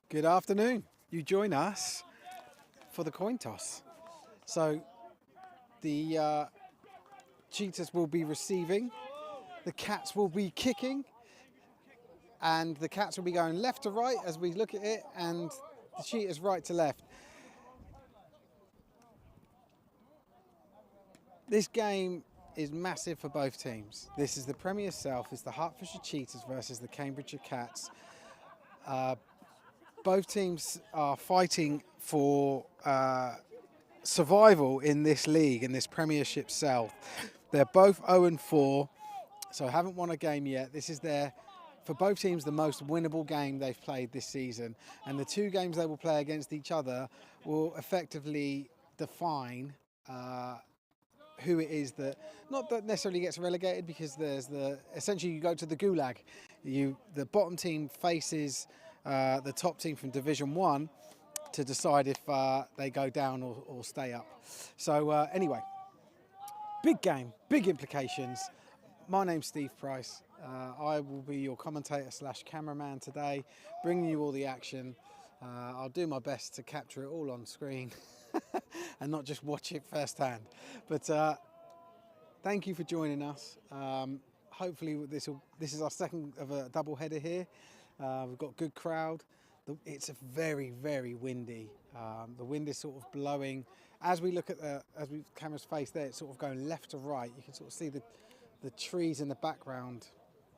Good afternoon. You join us for the coin toss. So the Cheetahs will be receiving, the Cats will be kicking, and the Cats will be going left to right as we look at it, and the Cheetahs right to left. This game is massive for both teams. This is the Premier South, it's the Hertfordshire Cheetahs versus the Cambridgeshire Cats. Both teams are fighting for survival in this league, in this Premiership South. They're both 0-4, so haven't won a game yet. This is for both teams, the most winnable game they've played this season. And the two games they will play against each other will effectively define who it is that, not that necessarily gets relegated, because there's essentially you go to the gulag. The bottom team faces the top team from Division 1 to decide if they go down or stay up. So anyway, big game, big implications. My name's Steve Price. I will be your commentator / cameraman today, bringing you all the action. I'll do my best to capture it all on screen and not just watch it firsthand. But thank you for joining us. Hopefully this is our second of a double header here. We've got a good crowd. It's a very, very windy. The wind is sort of blowing. As we look at camera's face there, it's sort of going left to right. You can sort of see the trees in the background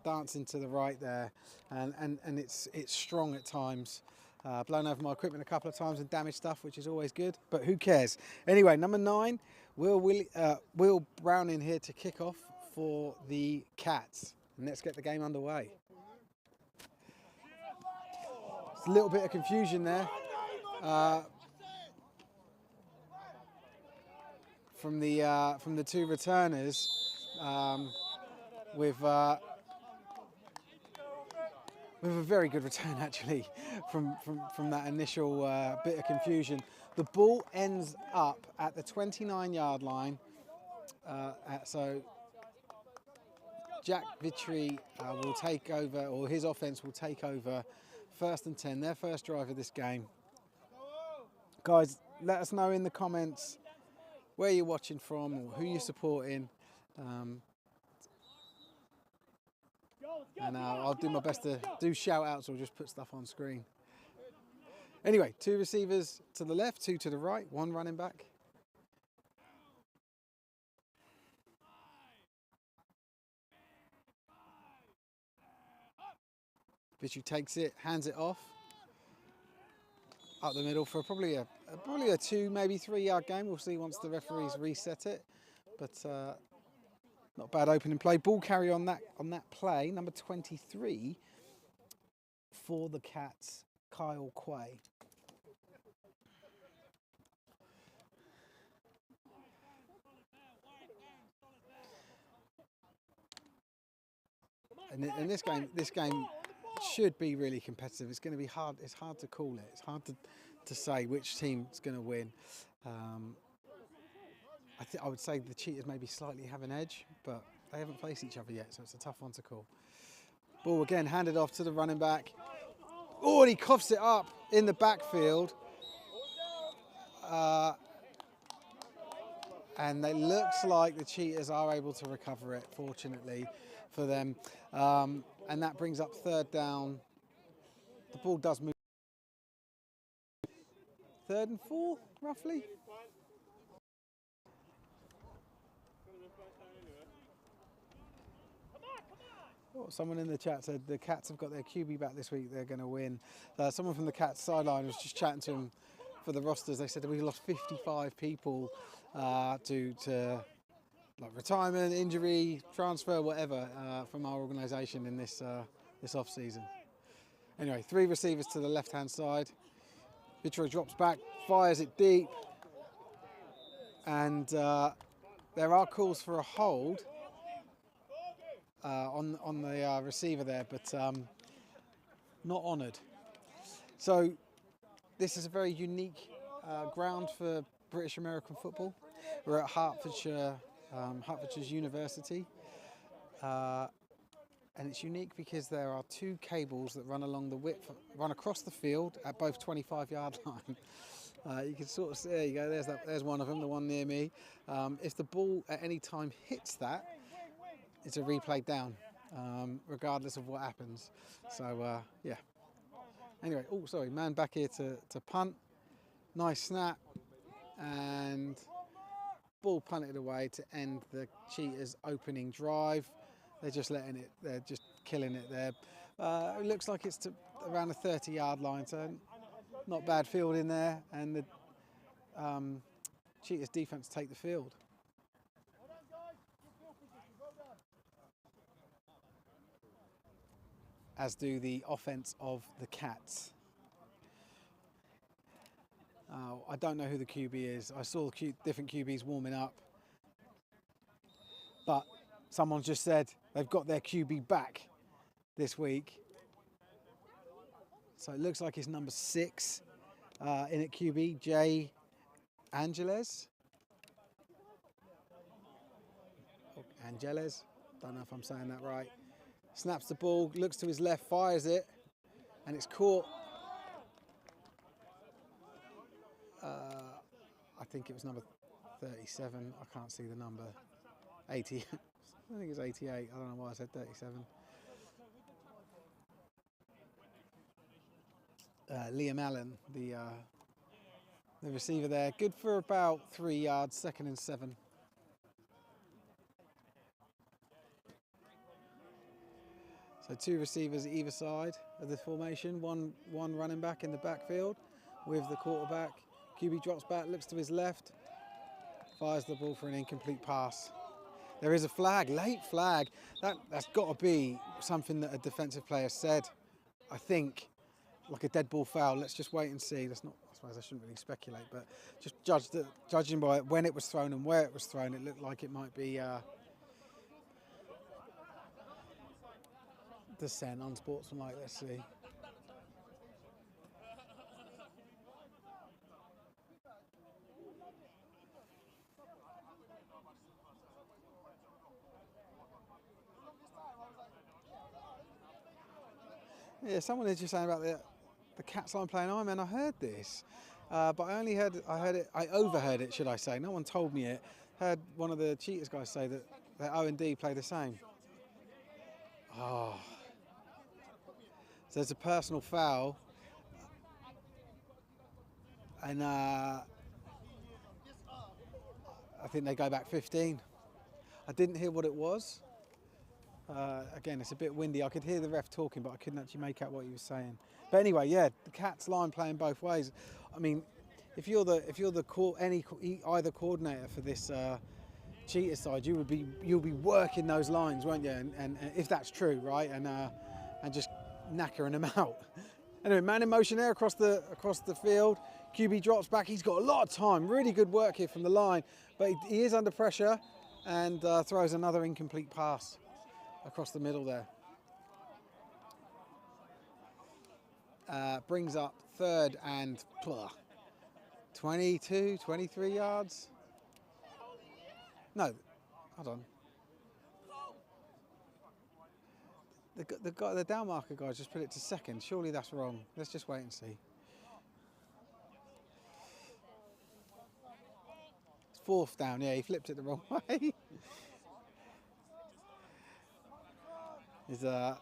dancing to the right there, and it's strong at times. Blown over my equipment a couple of times and damaged stuff, which is always good, but who cares? Anyway, number 9, Will Brown in here to kick off for the Cats. And let's get the game underway. It's a little bit of confusion there from the two returners with a very good return actually from that initial bit of confusion. The ball ends up at the 29-yard line, so Jack Vitry will take over, or his offense will take over 1st and 10, their first drive of this game. Guys, let us know in the comments where you're watching from or who you're supporting. And I'll do my best to do shout outs or just put stuff on screen. Anyway, 2 receivers to the left, 2 to the right, 1 running back. Vitry takes it, hands it off up the middle for probably a 2, maybe 3-yard game. We'll see once the referees reset it, but not bad opening play. Ball carry on that play, number 23 for the Cats, Kyle Quay. And this game should be really competitive. It's going to be hard. It's hard to call it. It's hard to say which team's going to win. I would say the Cheetahs maybe slightly have an edge, but they haven't faced each other yet, so it's a tough one to call. Ball again handed off to the running back. Oh, and he coughs it up in the backfield. And it looks like the Cheetahs are able to recover it, fortunately for them. And that brings up 3rd down. The ball does move. 3rd and 4, roughly. Oh, someone in the chat said the Cats have got their QB back this week, they're going to win. Someone from the Cats sideline was just chatting to him for the rosters. They said that we lost 55 people due to like retirement, injury, transfer, whatever, from our organisation in this off season. Anyway, 3 receivers to the left-hand side. Vitry drops back, fires it deep, and there are calls for a hold on the receiver there, but not honoured. So this is a very unique ground for British American football. We're at Hertfordshire's University, and it's unique because there are two cables that run along the width, run across the field at both 25-yard line. You can sort of see, there you go, there's one of them, the one near me. If the ball at any time hits that, it's a replay down, regardless of what happens. So, yeah. Anyway, oh, sorry, man back here to punt. Nice snap, and ball punted away to end the Cheetahs' opening drive. They're just letting it, they're just killing it there. It looks like it's to around the 30-yard line, so not bad field in there, and the Cheetahs defense take the field. As do the offense of the Cats. I don't know who the QB is. I saw different QBs warming up, but someone just said they've got their QB back this week. So it looks like it's number 6 in at QB, Jay Angeles. Angeles, don't know if I'm saying that right. Snaps the ball, looks to his left, fires it, and it's caught. I think it was number 37. I can't see the number. 80. I think it's 88. I don't know why I said 37. Liam Allen, the receiver there. Good for about 3 yards, 2nd and 7. So 2 receivers either side of the formation. One running back in the backfield with the quarterback. QB drops back, looks to his left, fires the ball for an incomplete pass. There is a flag, late flag. That's got to be something that a defensive player said. I think, like a dead ball foul. Let's just wait and see. That's not. I suppose I shouldn't really speculate, but just judging by when it was thrown and where it was thrown, it looked like it might be dissent, unsportsmanlike. Let's see. Yeah, someone is just saying about the Cats aren't playing Ironman. I heard this, but I overheard it, should I say. No one told me it. Heard one of the Cheetahs guys say that O&D play the same. Oh. So there's a personal foul, and I think they go back 15. I didn't hear what it was. Again, it's a bit windy. I could hear the ref talking, but I couldn't actually make out what he was saying. But anyway, yeah, the Cats line playing both ways. I mean, if you're either coordinator for this Cheetah side, you'll be working those lines, won't you? And if that's true, right? And just knackering them out. Anyway, man in motion there across the field. QB drops back. He's got a lot of time. Really good work here from the line, but he is under pressure and throws another incomplete pass across the middle there. Brings up 3rd and 22, 23 yards. No, hold on. The down marker guy just put it to 2nd. Surely that's wrong. Let's just wait and see. It's 4th down. Yeah, he flipped it the wrong way. Is if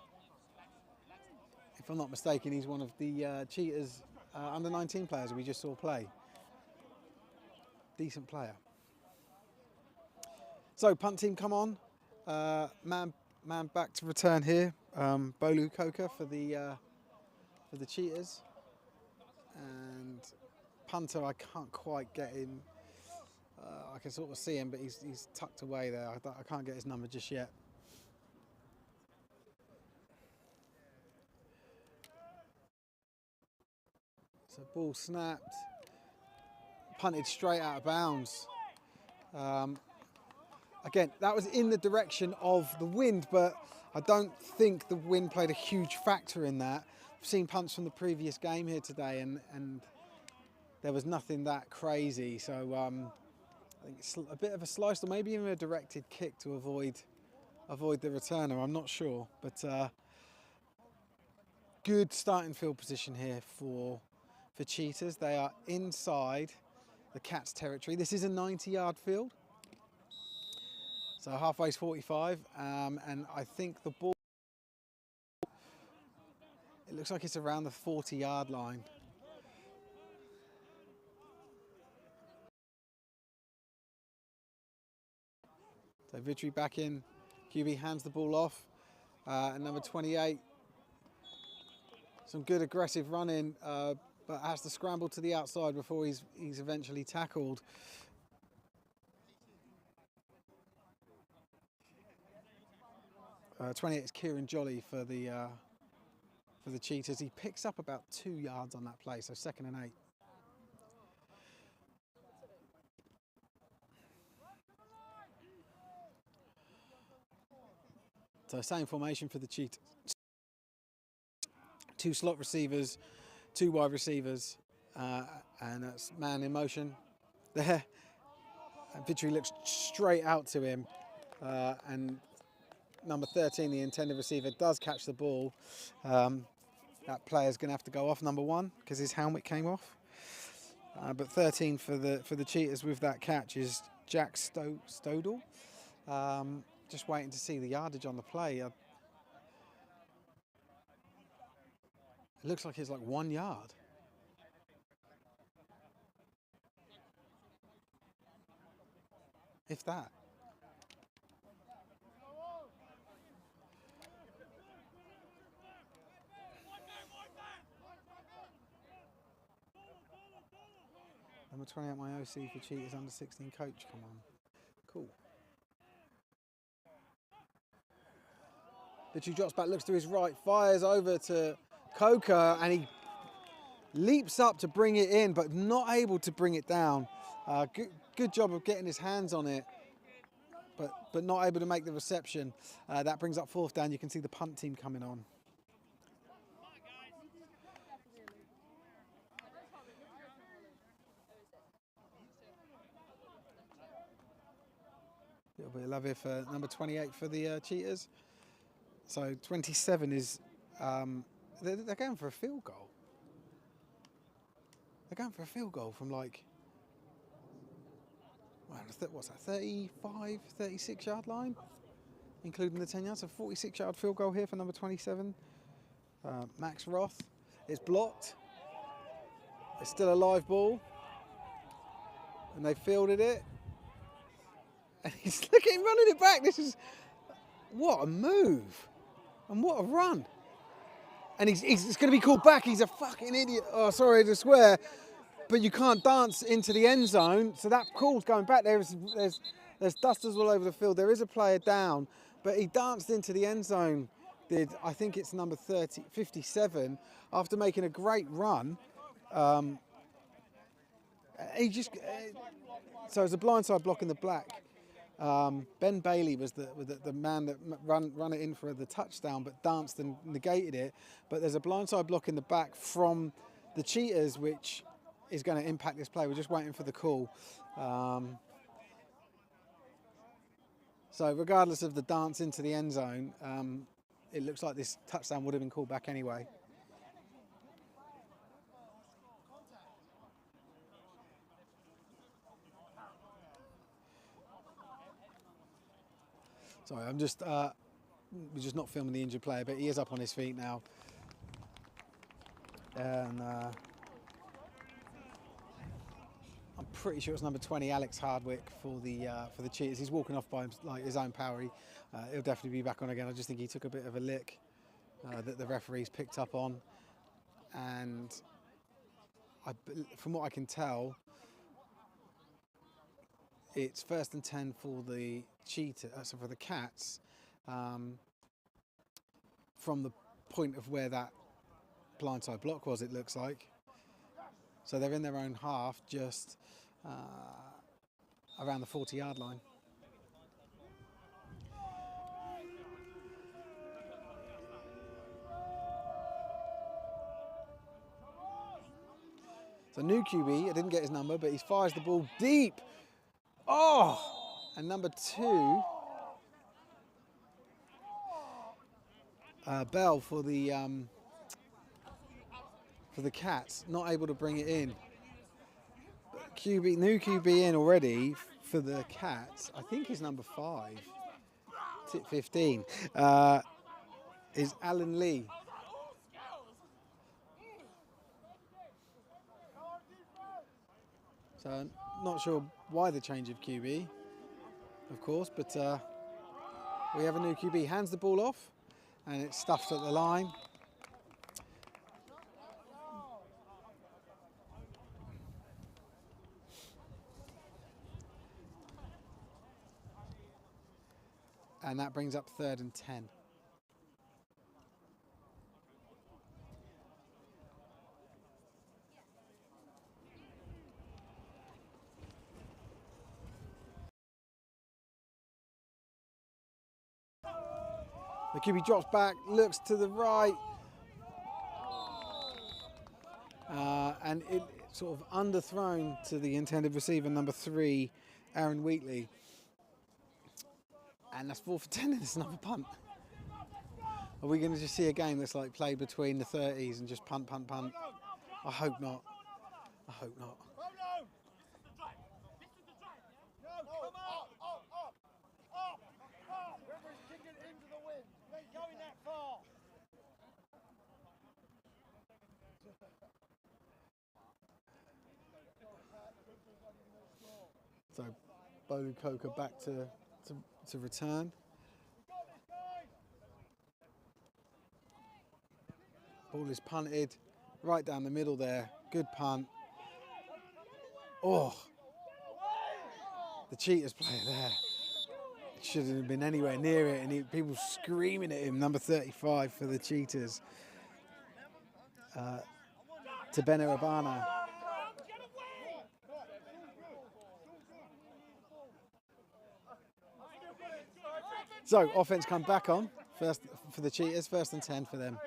I'm not mistaken, he's one of the Cheetahs under 19 players we just saw play. Decent player. So punt team, come on. Man back to return here. Bolu Coker for the Cheetahs, and punter, I can't quite get him. I can sort of see him, but he's tucked away there. I can't get his number just yet. So ball snapped, punted straight out of bounds. Again, that was in the direction of the wind, but I don't think the wind played a huge factor in that. I've seen punts from the previous game here today, and there was nothing that crazy. So I think it's a bit of a slice, or maybe even a directed kick to avoid avoid the returner, I'm not sure. But good starting field position here for Cheetahs. They are inside the Cats' territory. This is a 90-yard field. So halfway's 45, and I think the ball, it looks like it's around the 40-yard line. So Victory back in, QB hands the ball off, and number 28, some good aggressive running, but has to scramble to the outside before he's eventually tackled. 28 is Kieran Jolly for the Cheetahs. He picks up about 2 yards on that play, so 2nd and 8. So same formation for the Cheetahs. 2 slot receivers, 2 wide receivers, and that's man in motion there. And Victory looks straight out to him, and number 13, the intended receiver, does catch the ball. That player's going to have to go off, number 1, because his helmet came off. But 13 for the Cheetahs with that catch is Jack Stodel. Just waiting to see the yardage on the play. It looks like it's like 1 yard. If that. Number 28, my OC for Cheetahs under 16 coach. Come on. Cool. Victory drops back, looks to his right, fires over to Coker, and he leaps up to bring it in, but not able to bring it down. Good job of getting his hands on it, but not able to make the reception. That brings up 4th down. You can see the punt team coming on. A little bit of love here for number 28 for the Cheetahs. So 27 is, they're going for a field goal. They're going for a field goal from like, what's that, 35, 36 yard line, including the 10 yards. So 46 yard field goal here for number 27, Max Roth. It's blocked. It's still a live ball, and they fielded it. And look at him running it back. What a move, and what a run. And he's going to be called back. He's a fucking idiot. Oh, sorry to swear, but you can't dance into the end zone. So that call's going back. There's dusters all over the field. There is a player down, but he danced into the end zone. I think it's number 57, after making a great run. So it's a blindside block in the black. Ben Bailey was the man that run it in for the touchdown, but danced and negated it. But there's a blindside block in the back from the Cheetahs, which is going to impact this play. We're just waiting for the call. So regardless of the dance into the end zone, it looks like this touchdown would have been called back anyway. Sorry, we're just not filming the injured player, but he is up on his feet now. And I'm pretty sure it's number 20, Alex Hardwick, for the Cheetahs. He's walking off by his own power. He'll definitely be back on again. I just think he took a bit of a lick that the referees picked up on, and from what I can tell, it's 1st and 10 for the so for the Cats, from the point of where that blindside block was, it looks like. So they're in their own half, just around the 40-yard line. So new QB, I didn't get his number, but he fires the ball deep. Oh! And number 2 Bell for the Cats, not able to bring it in. New QB in already for the Cats. I think he's number 5, 15. Is Alan Lee. So not sure why the change of QB, of course, but we have a new QB. Hands the ball off, and it's stuffed at the line. And that brings up 3rd and 10. The QB drops back, looks to the right, and it sort of underthrown to the intended receiver, number 3, Aaron Wheatley. And that's 4 for 10, and it's another punt. Are we going to just see a game that's like played between the 30s and just punt, punt, punt? I hope not. I hope not. So, Bolu Coker back to return. Ball is punted right down the middle there. Good punt. Oh, the Cheetahs player there. Shouldn't have been anywhere near it, and people screaming at him. Number 35 for the Cheetahs. To Benarabana. So, offense come back on. First for the Cheetahs, 1st and 10 for them.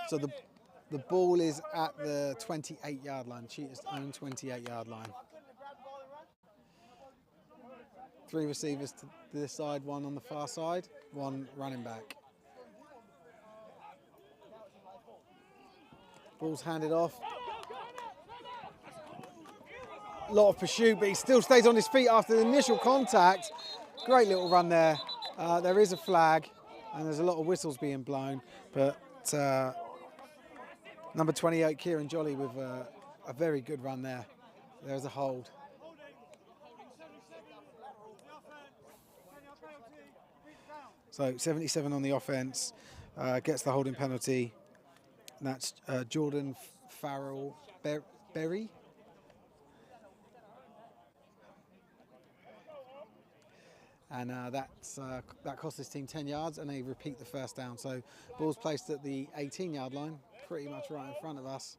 So the ball is at the 28-yard line, Cheetahs' own 28-yard line. 3 receivers to this side, 1 on the far side, 1 running back. Ball's handed off. A lot of pursuit, but he still stays on his feet after the initial contact. Great little run there. There is a flag, and there's a lot of whistles being blown, but number 28, Kieran Jolly, with a very good run there. There's a hold. So 77 on the offense, gets the holding penalty. And that's Jordan Farrell Berry. And that cost this team 10 yards, and they repeat the first down. So ball's placed at the 18-yard line, pretty much right in front of us.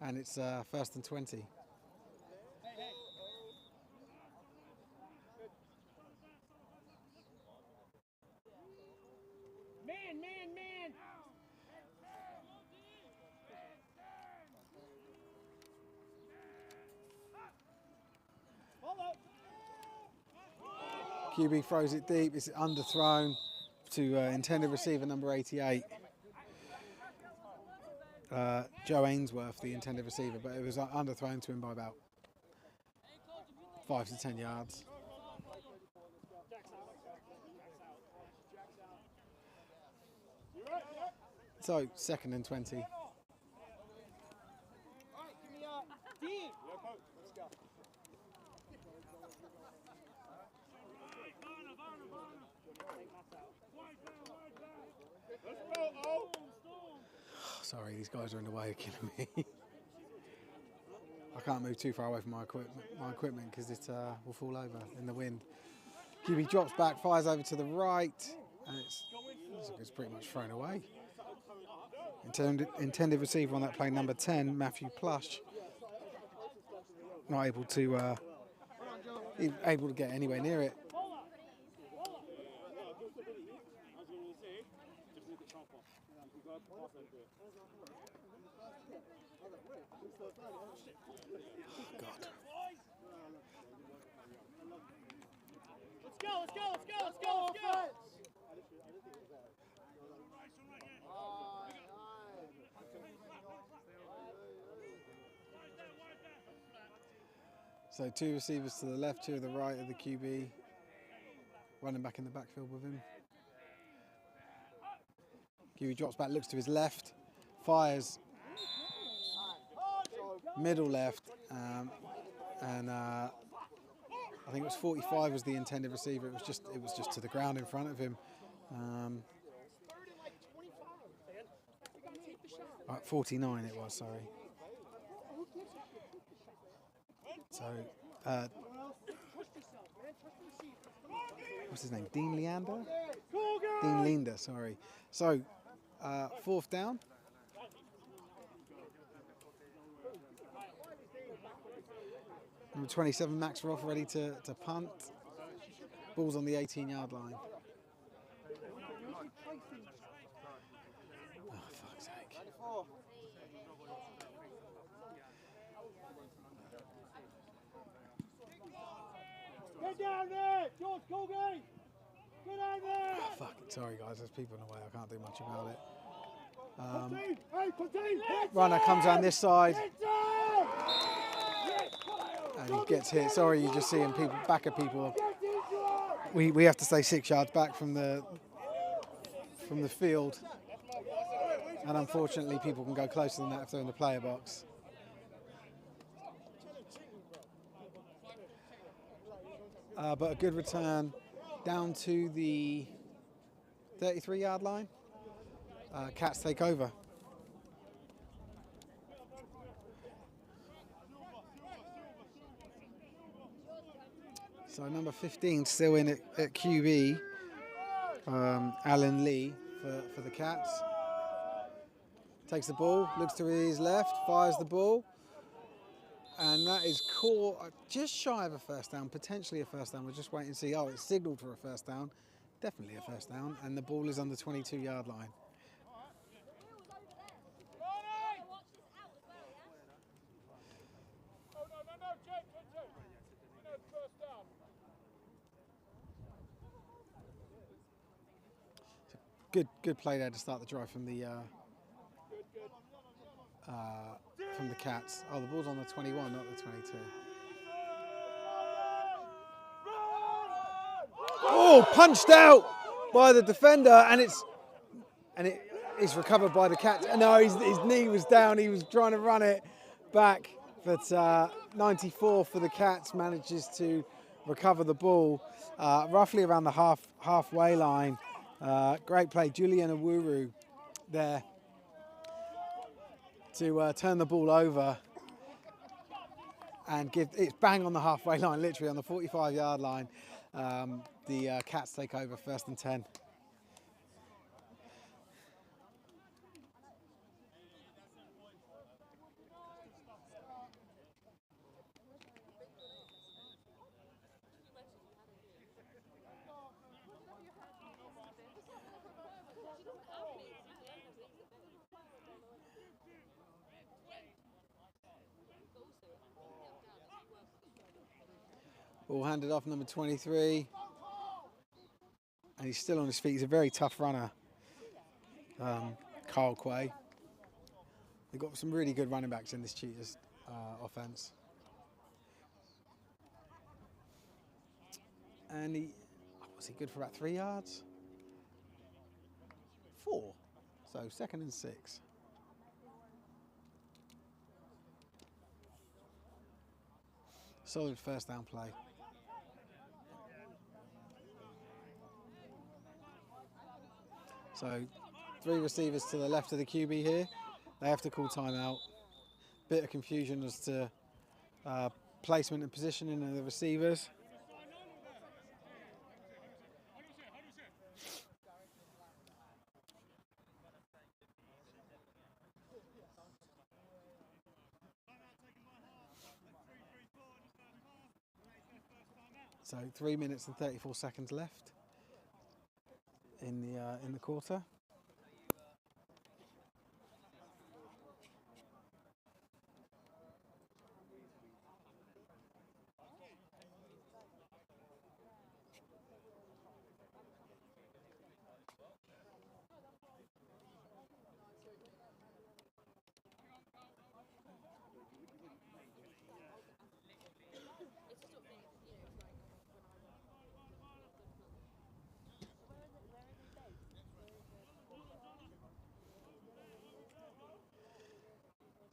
And it's 1st and 20. Man. QB throws it deep. It's underthrown to intended receiver number 88. Joe Ainsworth, the intended receiver, but it was underthrown to him by about 5 to 10 yards. So 2nd and 20. Sorry, these guys are in the way of killing me. I can't move too far away from my equipment because it will fall over in the wind. QB drops back, fires over to the right, and it's pretty much thrown away. Intended receiver on that play, number 10, Matthew Plush. Not able to get anywhere near it. God. Let's go. So 2 receivers to the left, 2 to the right of the QB. Running back in the backfield with him. QB drops back, looks to his left, fires middle left, and I think it was 45 was the intended receiver. It was just to the ground in front of him. Right, 49 it was, sorry. So, what's his name? Dean Leander? Dean Linder, sorry. So, 4th down. Number 27, Max Roth, ready to punt. Ball's on the 18-yard line. Oh, fuck's sake. Get down there! George Colgate! Get down there! Oh, fuck it. Sorry, guys. There's people in the way. I can't do much about it. Runner comes down this side. And he gets hit. Sorry, you're just seeing people, back of people. We have to stay 6 yards back from the field. And unfortunately, people can go closer than that if they're in the player box. But a good return down to the 33-yard line. Cats take over. So number 15 still in at QB, Alan Lee for the Cats. Takes the ball, looks to his left, fires the ball. And that is caught just shy of a first down, potentially a first down. We'll just wait and see. Oh, it's signalled for a first down. Definitely a first down. And the ball is on the 22-yard line. Good play there to start the drive from the Cats. Oh, the ball's on the 21, not the 22. Oh, punched out by the defender, and it is recovered by the Cats. No, his knee was down. He was trying to run it back, but 94 for the Cats manages to recover the ball roughly around the halfway line. Great play, Julian Awuru there to turn the ball over and it's bang on the halfway line, literally on the 45-yard line. The Cats take over 1st and 10. Ball handed off, number 23. And he's still on his feet. He's a very tough runner, Carl Quay. They've got some really good running backs in this Cheetahs offense. And was he good for about 3 yards? 4. So 2nd and 6. Solid first down play. So 3 receivers to the left of the QB here. They have to call timeout. Bit of confusion as to placement and positioning of the receivers. So 3 minutes and 34 seconds left in the quarter.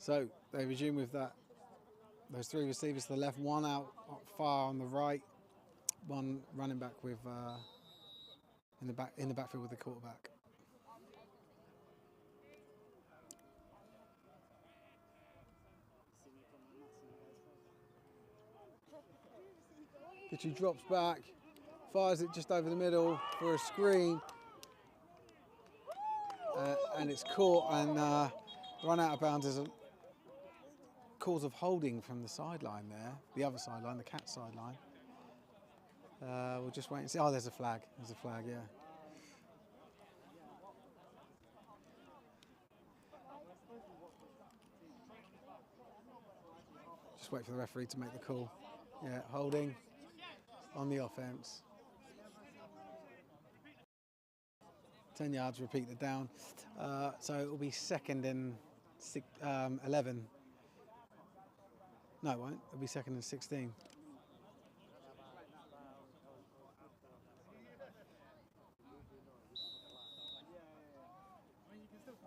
So they resume with that. Those three receivers to the left, one out far on the right, one running back with in the backfield with the quarterback. Kitty drops back, fires it just over the middle for a screen, and it's caught and run out of bounds as a cause of holding from the sideline there, the other sideline, the Cat sideline. We'll just wait and see. Oh, there's a flag. There's a flag, yeah. Just wait for the referee to make the call. Yeah, holding on the offense. 10 yards, repeat the down. So it will be 2nd and 11. No, it won't. It'll be 2nd and 16.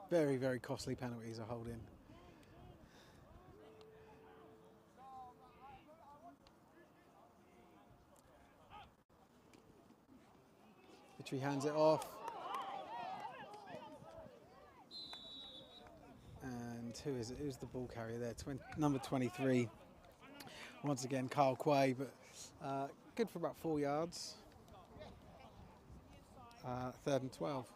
Very, very costly penalties are holding. Victory hands it off. And who is it? Who's the ball carrier there? Number 23. Once again, Carl Quay, but good for about 4 yards. 3rd and 12.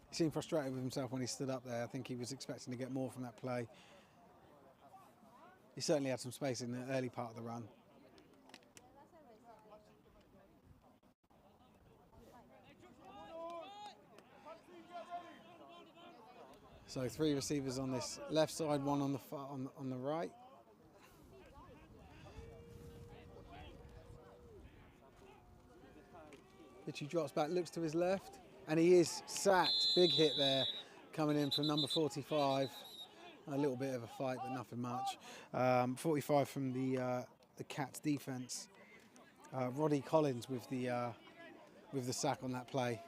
He seemed frustrated with himself when he stood up there. I think he was expecting to get more from that play. He certainly had some space in the early part of the run. So 3 receivers on this left side, 1 on the on the right. Richie drops back, looks to his left, and he is sacked. Big hit there, coming in from number 45. A little bit of a fight, but nothing much. 45 from the Cats defence. Roddy Collins with the sack on that play,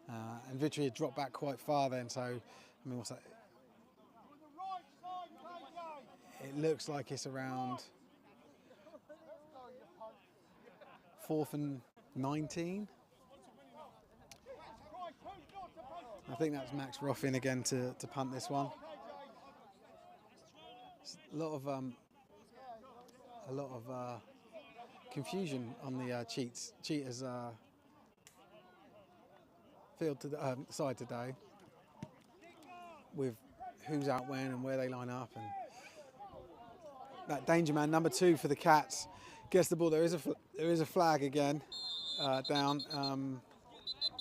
and Victory had dropped back quite far then. So, I mean, what's that? It looks like it's around 4th and 19. I think that's Max Ruffin again to punt this one. A lot of confusion on the Cheetahs field side today, with who's out when and where they line up, and that danger man number 2 for the Cats gets the ball. There is a flag again down.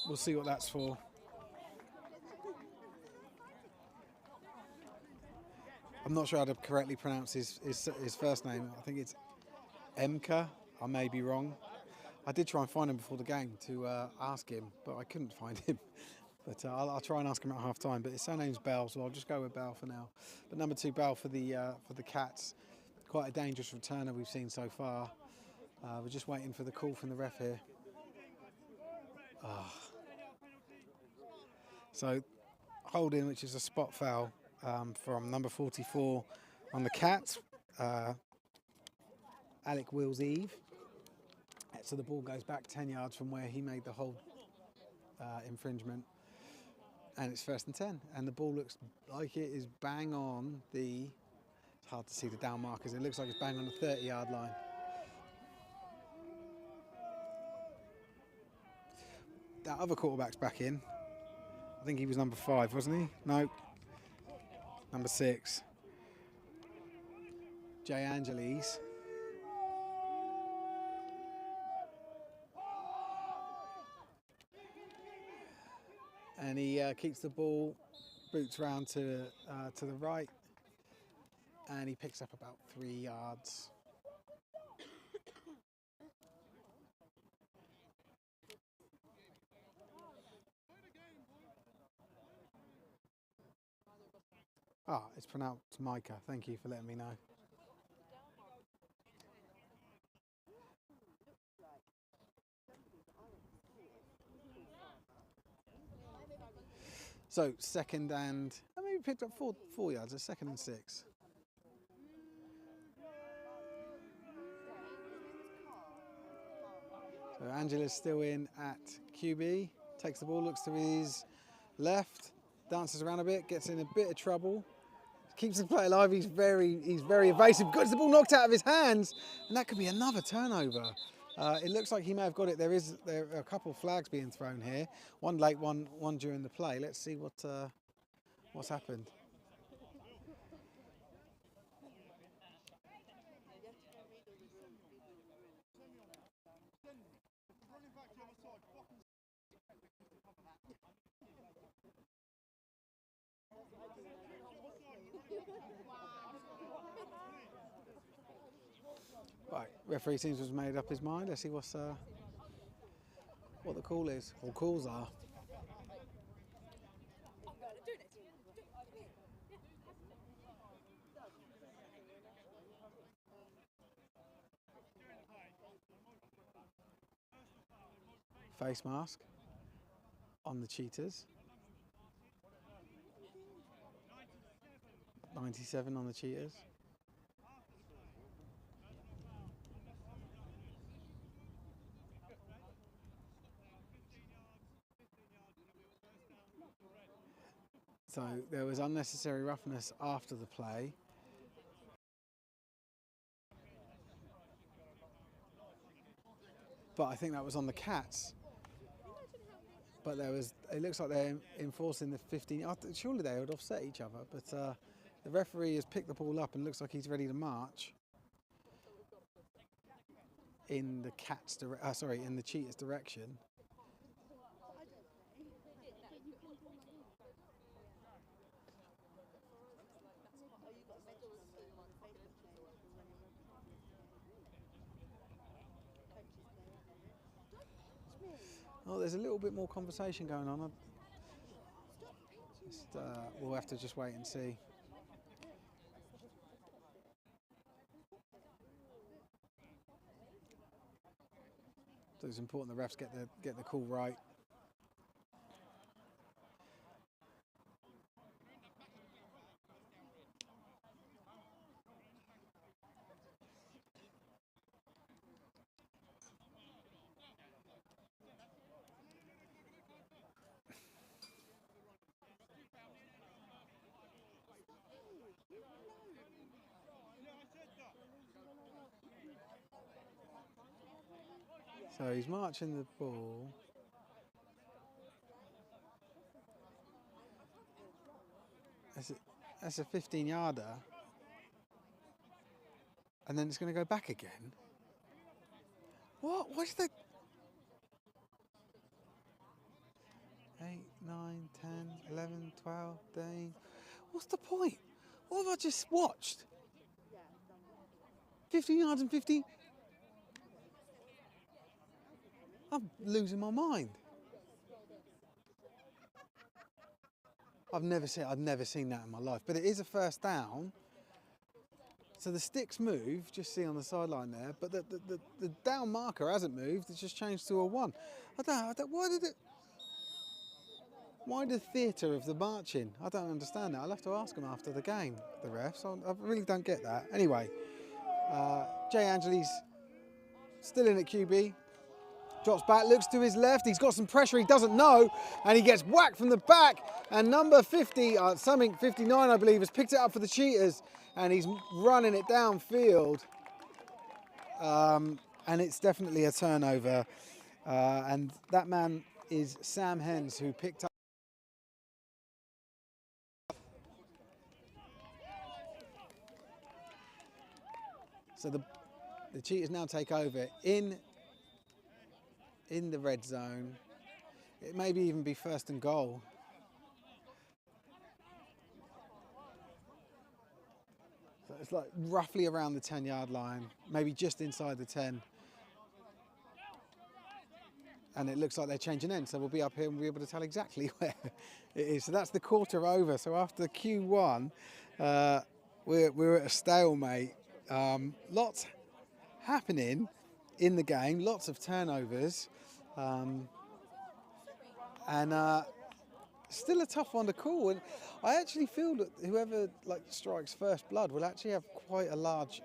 We'll see what that's for. I'm not sure how to correctly pronounce his first name. I think it's Emka. I may be wrong. I did try and find him before the game to ask him, but I couldn't find him. But I'll try and ask him at half time. But his surname's Bell, so I'll just go with Bell for now. But number 2 Bell for the Cats. Quite a dangerous returner we've seen so far. We're just waiting for the call from the ref here. So holding, which is a spot foul from number 44 on the Cats, Alec Wills Eve. So the ball goes back 10 yards from where he made the hold infringement, and it's 1st and 10, and the ball looks like it is bang on the, it's hard to see the down markers, it looks like it's bang on the 30-yard line. That other quarterback's back in. I think he was number 5, wasn't he? No, number 6. Jay Angeles. And he keeps the ball, boots round to the right, and he picks up about 3 yards. It's pronounced Micah. Thank you for letting me know. So 2nd and picked up 4 yards, a 2nd and 6. So Angela's still in at QB, takes the ball, looks to his left, dances around a bit, gets in a bit of trouble, keeps the play alive. He's very evasive, gets the ball knocked out of his hands, and that could be another turnover. It looks like he may have got it. There are a couple of flags being thrown here, one late, one during the play. Let's see what's happened. Right, referee seems to have made up his mind. Let's see what the call is, or calls are. Face mask on the Cheetahs. 97 on the Cheetahs. So there was unnecessary roughness after the play. But I think that was on the Cats. But it looks like they're enforcing the 15. Surely they would offset each other, but the referee has picked the ball up and looks like he's ready to march in the in the Cheetahs' direction. Oh, there's a little bit more conversation going on. We'll have to just wait and see. So it's important the refs get the call right. So he's marching the ball. That's a 15-yarder. And then it's going to go back again. What? What's the... 8, 9, 10, 11, 12, 13... What's the point? What have I just watched? 15 yards and 15... I'm losing my mind. I've never seen that in my life. But it is a first down. So the sticks move, just see on the sideline there, but the down marker hasn't moved, it's just changed to a 1. Why the theatre of the marching? I don't understand that. I'll have to ask them after the game, the refs. I really don't get that. Anyway, Jay Angeli's still in at QB. Drops back, looks to his left, he's got some pressure, he doesn't know, and he gets whacked from the back, and number 50, 59 I believe, has picked it up for the Cheetahs, and he's running it downfield, and it's definitely a turnover, and that man is Sam Hens, who picked up. So the Cheetahs now take over in the red zone. It may even be 1st and goal. So it's like roughly around the 10-yard line, maybe just inside the 10. And it looks like they're changing ends, so we'll be up here and we'll be able to tell exactly where it is. So that's the quarter over. So after Q1, we're at a stalemate. Lots happening in the game, lots of turnovers. And still a tough one to call. And I actually feel that whoever strikes first blood will actually have quite a large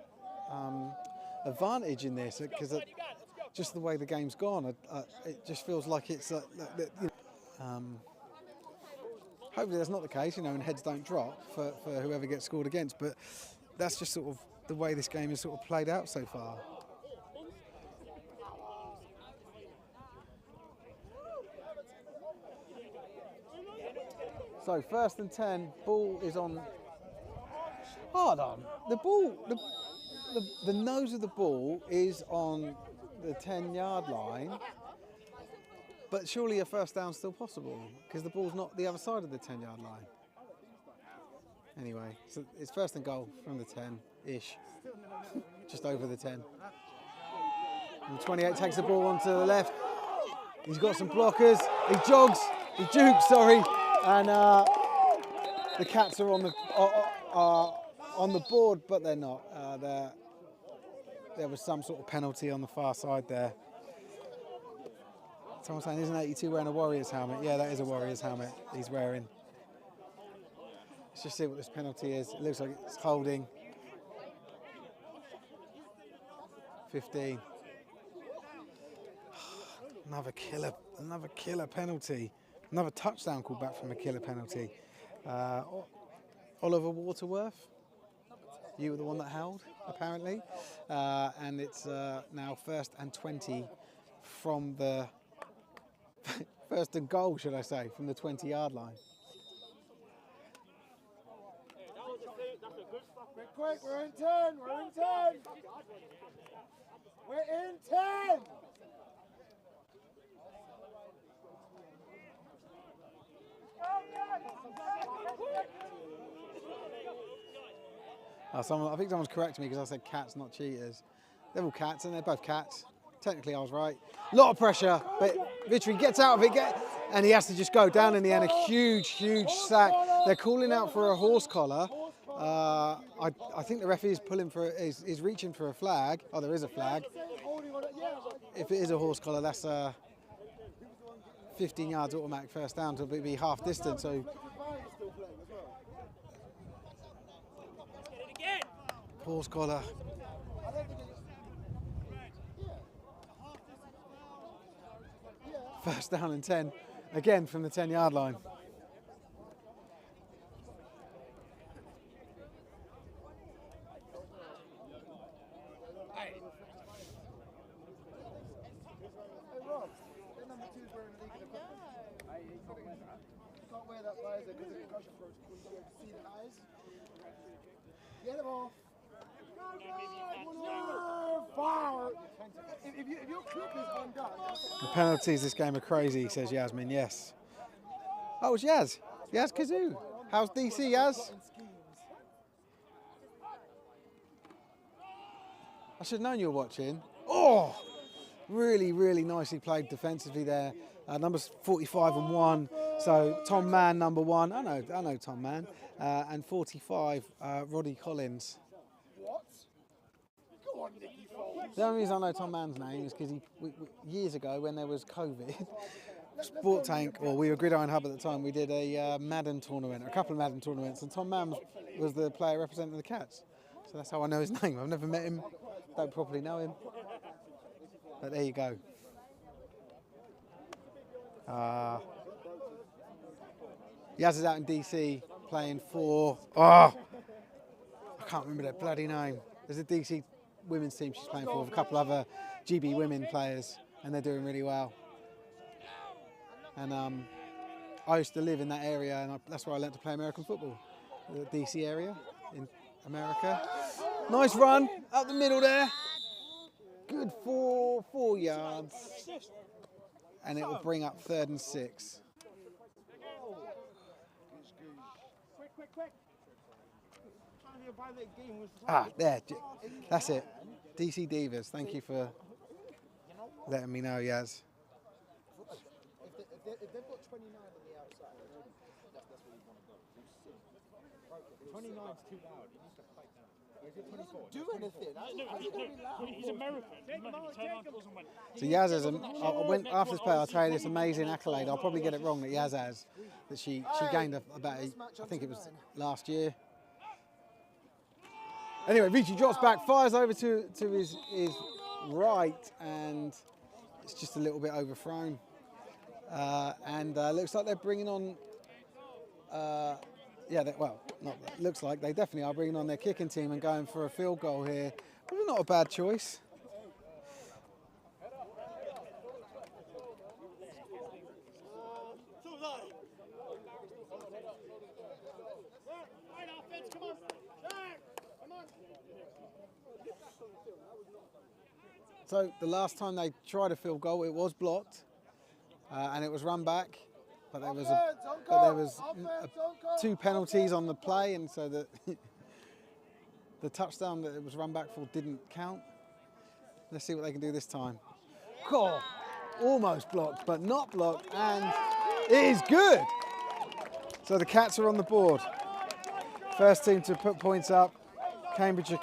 advantage in this, because just the way the game's gone, it just feels like it's. Hopefully that's not the case, and heads don't drop for whoever gets scored against. But that's just sort of the way this game has sort of played out so far. So 1st and 10, ball is on. Hold on, the ball, the nose of the ball is on the 10-yard line, but surely a first down's still possible because the ball's not the other side of the 10-yard line. Anyway, so it's 1st and goal from the 10-ish, just over the 10. And the 28 takes the ball onto the left. He's got some blockers. He jukes, sorry. And the Cats are on the board, but they're not. There was some sort of penalty on the far side there. Someone's saying, isn't 82 wearing a Warriors helmet? Yeah, that is a Warriors helmet he's wearing. Let's just see what this penalty is. It looks like it's holding. 15. Another killer penalty. Another touchdown called back from a killer penalty. Oliver Waterworth, you were the one that held, apparently. And it's now 1st and 20 from the 1st and goal, should I say, from the 20-yard line. Quick, we're in 10, we're in 10. We're in 10. I think someone's correcting me because I said Cats, not Cheetahs. They're all Cats, and they're both Cats. Technically, I was right. A lot of pressure, but Vitry gets out of it, and he has to just go down in the end. A huge sack. They're calling out for a horse collar. I think the referee is reaching for a flag. Oh, there is a flag. If it is a horse collar, that's 15 yards automatic first down to be half distance. So horse collar. First down and 10, again from the 10-yard line. The penalties this game are crazy, says Yasmin. Yes. Oh, it's Yaz. Yaz Kazoo. How's DC, Yaz? I should have known you were watching. Oh, really nicely played defensively there. Numbers 45 and 1. So Tom Mann, number 1. I know Tom Mann. And 45, Roddy Collins. What? Go on, Nicky Foles. The only reason I know Tom Mann's name is because years ago when there was COVID, Sport Tank, or we were Gridiron Hub at the time, we did a Madden tournament, a couple of Madden tournaments, and Tom Mann was the player representing the Cats. So that's how I know his name. I've never met him, don't properly know him. But there you go. Yaz is out in DC playing for, I can't remember their bloody name. There's a DC women's team she's playing for with a couple other GB women players, and they're doing really well. And I used to live in that area, and that's where I learned to play American football, the DC area in America. Nice run up the middle there. Good 4 yards. And it will bring up 3rd and 6. There. That's it. DC Divas, thank you for letting me know, Yaz. If they've got 29 on the outside, that's where you want to go. 29's too loud. You need to fight that. Do anything. How's he going to be loud? He's American. He turned around to us and went. So Yaz's, after this play, I'll tell you this amazing accolade. I'll probably get it wrong that Yaz has, that she gained about, I think it was last year. Anyway, Ricci drops back, fires over to his right, and it's just a little bit overthrown. Looks like they're bringing on, looks like they definitely are bringing on their kicking team and going for a field goal here. Probably not a bad choice. So the last time they tried a field goal, it was blocked, and it was run back, but there was 2 penalties on the play, and so that the touchdown that it was run back for didn't count. Let's see what they can do this time. God, almost blocked, but not blocked, and it is good. So the Cats are on the board. First team to put points up, Hertfordshire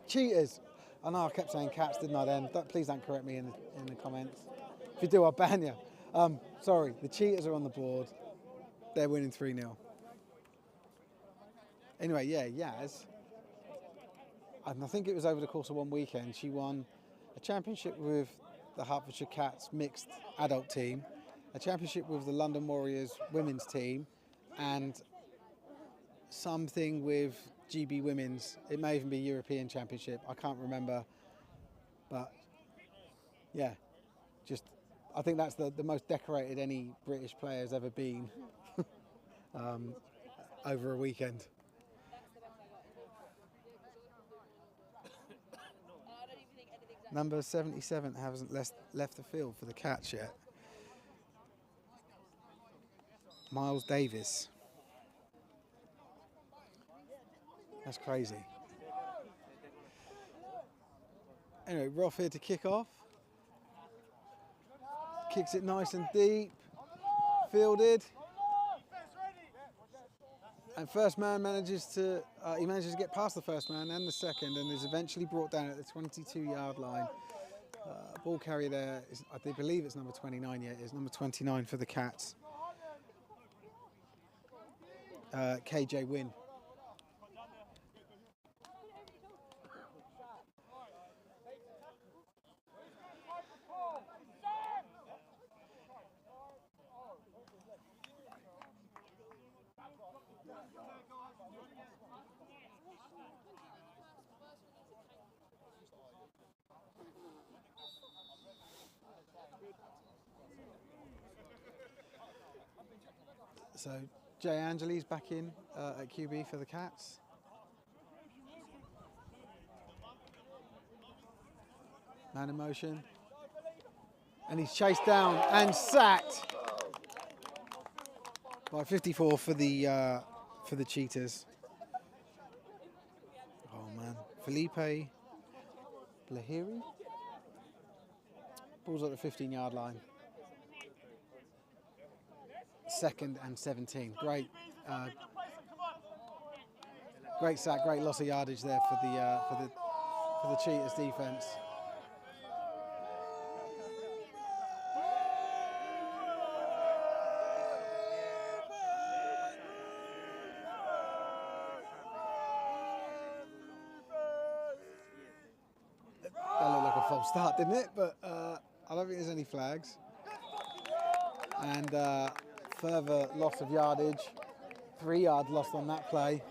Cheetahs. I know I kept saying Cats, didn't I then? Please don't correct me in the comments. If you do, I'll ban you. Sorry, the Cheetahs are on the board. They're winning 3-0. Anyway, yeah, Yaz. And I think it was over the course of one weekend. She won a championship with the Hertfordshire Cats mixed adult team, a championship with the London Warriors women's team, and something with GB Women's. It may even be European Championship. I can't remember. But yeah, I think that's the most decorated any British player has ever been over a weekend. Number 77 hasn't left the field for the Cats yet. Miles Davis. That's crazy. Anyway, Roth here to kick off. Kicks it nice and deep. Fielded. And first man manages to get past the first man and the second, and is eventually brought down at the 22-yard line. Ball carrier there, I believe it's number 29 yet. It's number 29 for the Cats. KJ Wynn. So Jay Angeli's back in at QB for the Cats. Man in motion. And he's chased down and sacked by 54 for the Cheetahs. Oh man, Felipe Lahiri. Ball's at the 15-yard line. 2nd and 17. Great sack, great loss of yardage there for the Cheetahs defense. That looked like a false start, didn't it? But I don't think there's any flags. And further loss of yardage, 3 yards lost on that play.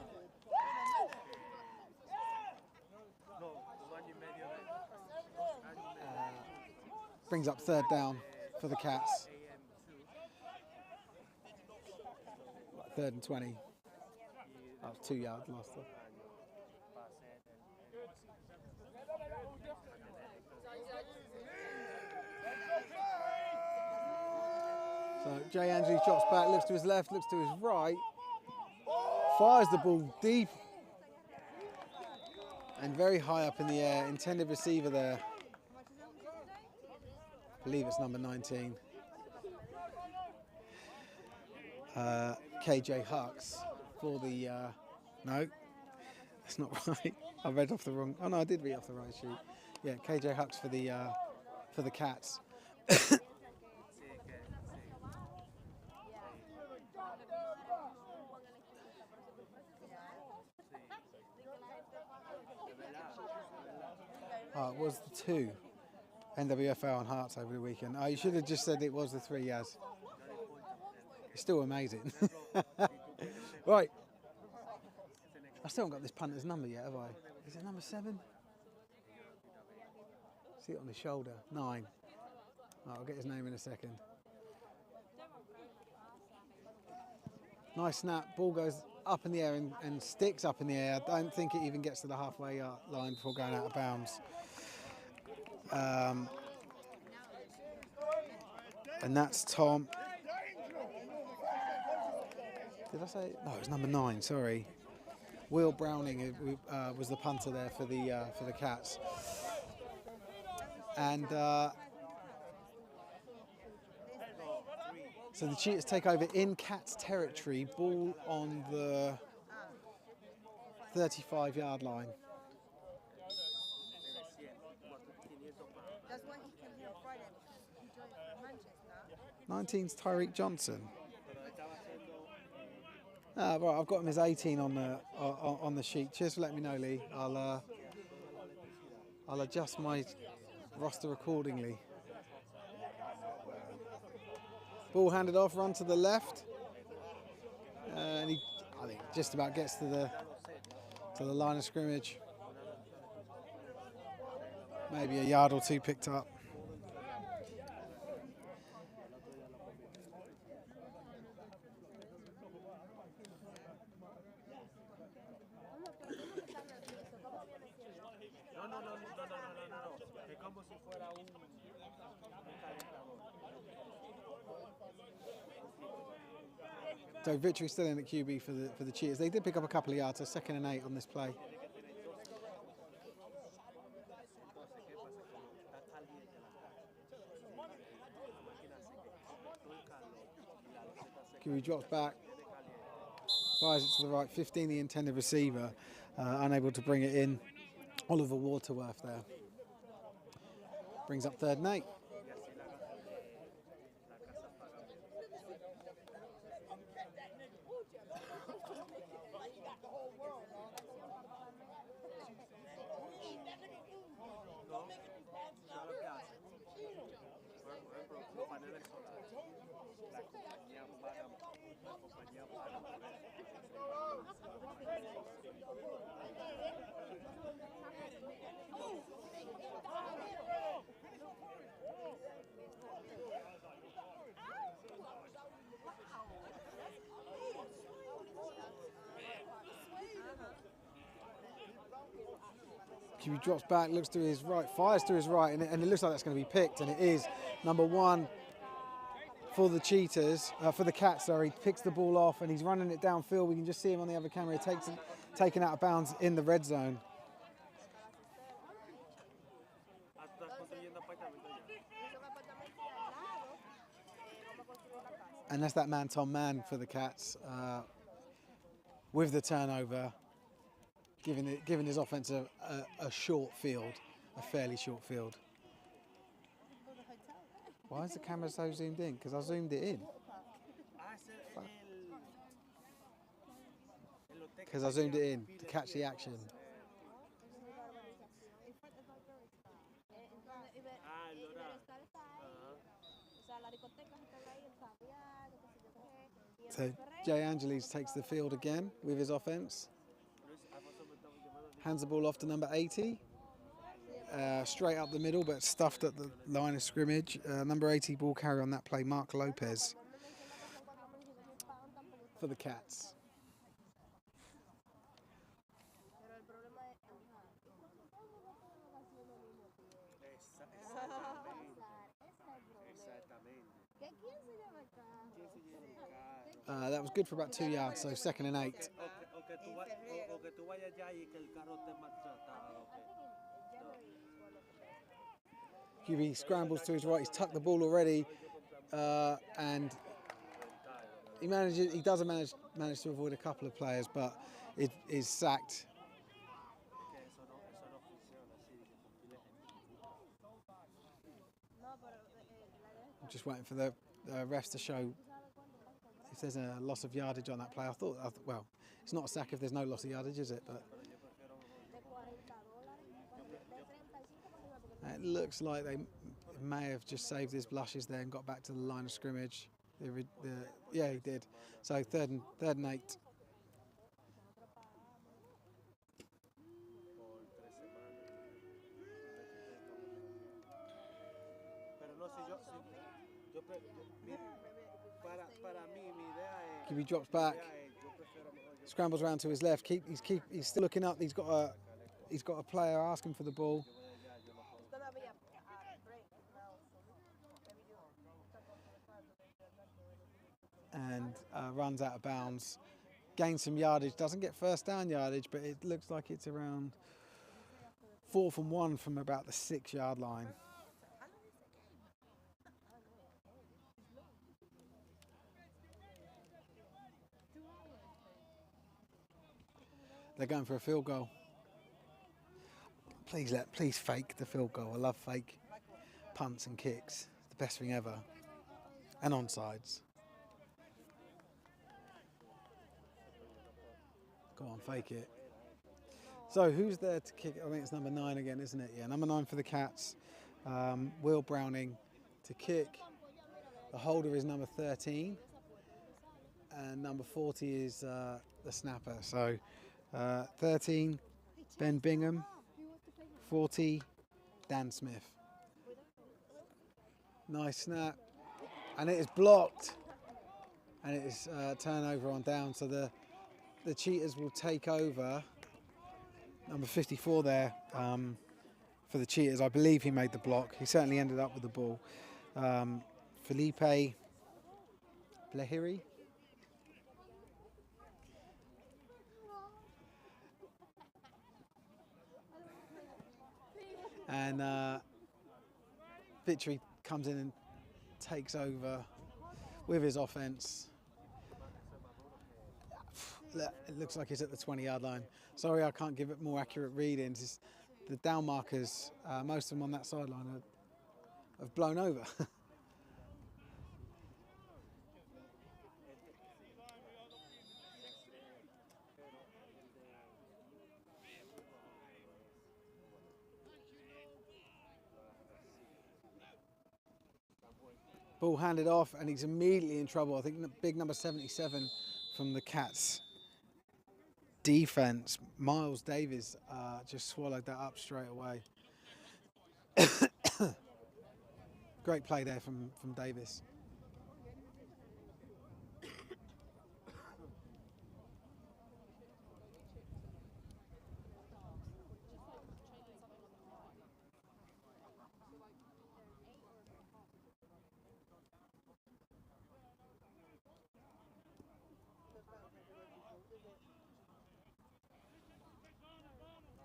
Brings up 3rd down for the Cats. 3rd and 20. That was 2 yards lost. So Jay Andrews drops back, looks to his left, looks to his right, fires the ball deep and very high up in the air. Intended receiver there. I believe it's number 19. KJ Hux for No, that's not right. I read off the wrong. Oh no, I did read off the right sheet. Yeah, KJ Hucks for the Cats. Oh, it was the 2 NWFL on Hearts over the weekend. Oh, you should have just said it was the 3, Yaz. It's still amazing. Right. I still haven't got this punter's number yet, have I? Is it number 7? See it on his shoulder. 9. Oh, I'll get his name in a second. Nice snap. Ball goes up in the air and sticks up in the air. I don't think it even gets to the halfway line before going out of bounds. And that's Tom. Did I say? No, it was number 9. Sorry, Will Browning was the punter there for the Cats. And so the Cheetahs take over in Cats territory. Ball on the 35-yard line. That's why he came here on Friday, because he joined Manchester. 19's Tyreek Johnson. Right, I've got him as 18 on the sheet. Cheers for letting me know, Lee. I'll adjust my roster accordingly. Ball handed off, run to the left, and I think just about gets to the line of scrimmage. Maybe a yard or 2 picked up. So victory still in at QB for the Cheetahs. They did pick up a couple of yards, so 2nd and 8 on this play. QB drops back, fires it to the right, 15 the intended receiver, unable to bring it in. Oliver Waterworth there. Brings up 3rd and 8. QB drops back, looks to his right, fires to his right, and it looks like that's going to be picked, and it is. Number 1 for the Cheetahs, for the Cats, sorry, picks the ball off, and he's running it downfield. We can just see him on the other camera. He takes it, taken out of bounds in the red zone. And that's that man, Tom Mann, for the Cats, with the turnover, giving his offense a short field, a fairly short field. Why is the camera so zoomed in? Because I zoomed it in. Because I zoomed it in to catch the action. So Jay Angeles takes the field again with his offense. Hands the ball off to number 80. Straight up the middle, but stuffed at the line of scrimmage. Number 80 ball carrier on that play, Mark Lopez, for the Cats. That was good for about 2 yards, so 2nd and 8. QB scrambles to his right. He's tucked the ball already, and he doesn't manage to avoid a couple of players, but is sacked. I'm just waiting for the refs to show if there's a loss of yardage on that play. I thought, well, it's not a sack if there's no loss of yardage, is it? But it looks like they may have just saved his blushes there and got back to the line of scrimmage. Yeah, he did. So third and 8. He drops back, scrambles around to his left. He's still looking up. He's got a player asking for the ball. And runs out of bounds. Gains some yardage. Doesn't get first down yardage, but it looks like it's around 4th and 1 from about the 6-yard line. They're going for a field goal. Please fake the field goal. I love fake punts and kicks. It's the best thing ever. And onside. Go on, fake it. So who's there to kick? I think it's number 9 again, isn't it? Yeah, number 9 for the Cats. Will Browning to kick. The holder is number 13. And number 40 is the snapper. So 13, Ben Bingham. 40, Dan Smith. Nice snap. And it is blocked. And it is turnover on down. So the Cheetahs will take over. Number 54 there for the Cheetahs. I believe he made the block. He certainly ended up with the ball. Felipe Blahiri. And Victory comes in and takes over with his offense. It looks like he's at the 20-yard line. Sorry, I can't give it more accurate readings. The down markers, most of them on that sideline have blown over. Ball handed off, and he's immediately in trouble. I think big number 77 from the Cats defense, Miles Davies, just swallowed that up straight away. Great play there from Davis.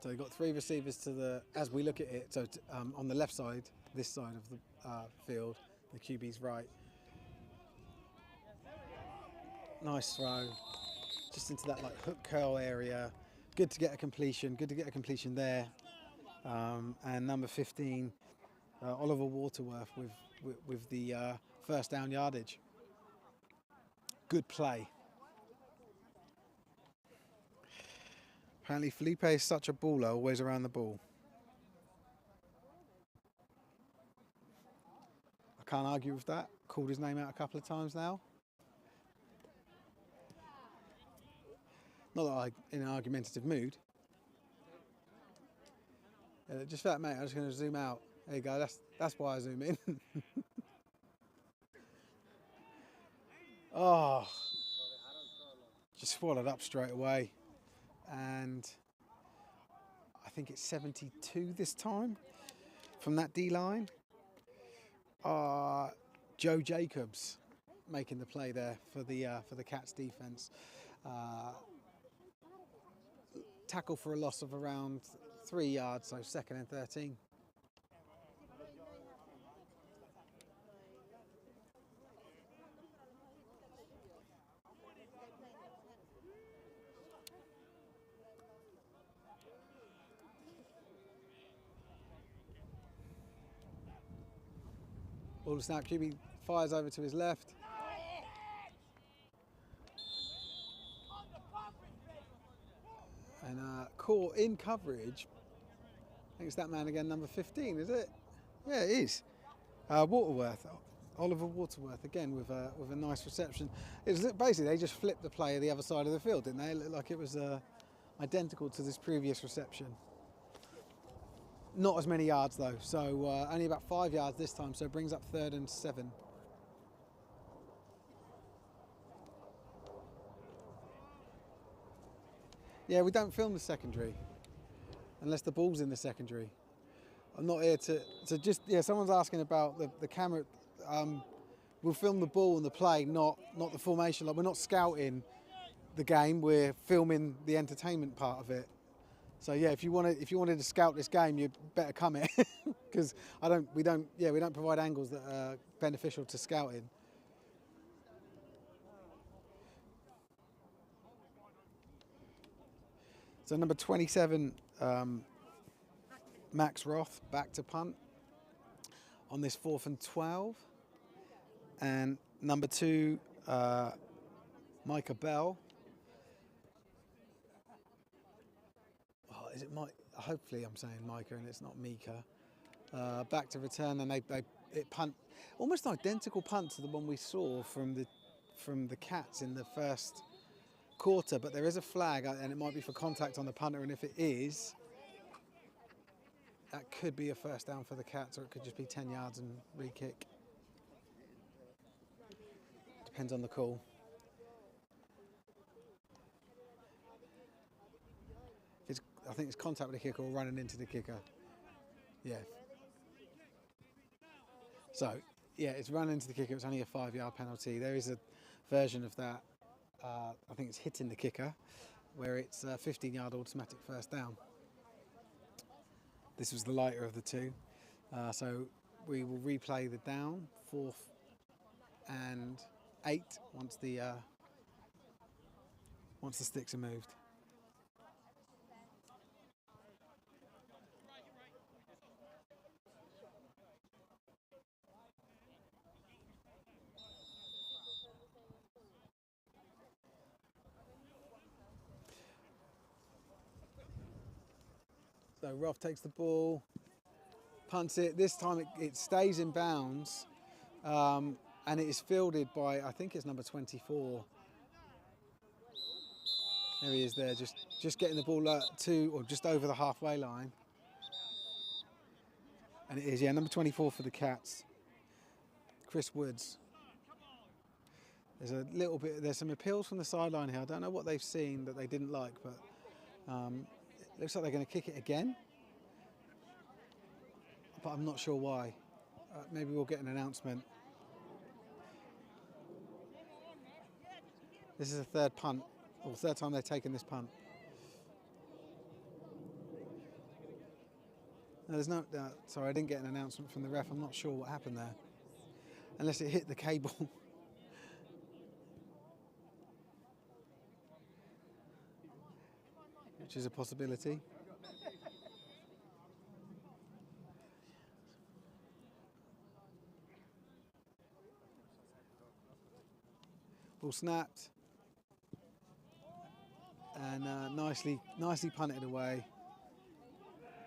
So you've got 3 receivers to the, as we look at it, so on the left side, this side of the field, the QB's right. Nice throw, just into that like hook curl area. Good to get a completion, there. And number 15, Oliver Waterworth with the first down yardage. Good play. Apparently Felipe is such a baller, always around the ball. I can't argue with that. Called his name out a couple of times now. Not that I'm in an argumentative mood. Just for that, mate, I'm just going to zoom out. There you go, that's why I zoom in. Oh, just swallowed up straight away. And I think it's 72 this time from that D-line. Joe Jacobs making the play there for the Cats defense. Tackle for a loss of around 3 yards, so 2nd and 13. Ball snap, QB fires over to his left. And caught in coverage. I think it's that man again, number 15, is it? Yeah, it is. Waterworth, Oliver Waterworth, again with a nice reception. It was basically, they just flipped the play the other side of the field, didn't they? It looked like it was identical to this previous reception. Not as many yards though, so only about 5 yards this time, so it brings up 3rd and 7. Yeah, we don't film the secondary unless the ball's in the secondary. I'm not here to just, yeah, someone's asking about the camera. We'll film the ball and the play, not the formation. Like, we're not scouting the game, we're filming the entertainment part of it. So yeah, if you wanted to scout this game, you better come here because we don't provide angles that are beneficial to scouting. So number 27, Max Roth back to punt on this 4th and 12, and number 2, Micah Bell. Oh, is it Mike? Hopefully, I'm saying Micah and it's not Mika. Back to return, and it punt, almost identical punt to the one we saw from the Cats in the first quarter, but there is a flag and it might be for contact on the punter, and if it is, that could be a first down for the Cats, or it could just be 10 yards and re-kick. Depends on the call. I think it's contact with the kicker or running into the kicker. Yeah. So, yeah, it's running into the kicker. It's only a 5-yard penalty. There is a version of that. I think it's hitting the kicker, where it's a 15-yard automatic first down. This was the lighter of the two. So we will replay the down, 4th and 8, once the sticks are moved. So Roth takes the ball, punts it. This time it stays in bounds, and it is fielded by, I think it's number 24. There he is there, just getting the ball to, or just over the halfway line. And it is, yeah, number 24 for the Cats, Chris Woods. There's some appeals from the sideline here. I don't know what they've seen that they didn't like, but it looks like they're going to kick it again, but I'm not sure why. Maybe we'll get an announcement. This is a 3rd punt, or 3rd time they've taken this punt. No, there's no, sorry, I didn't get an announcement from the ref. I'm not sure what happened there, unless it hit the cable. Which is a possibility. Ball snapped and nicely punted away.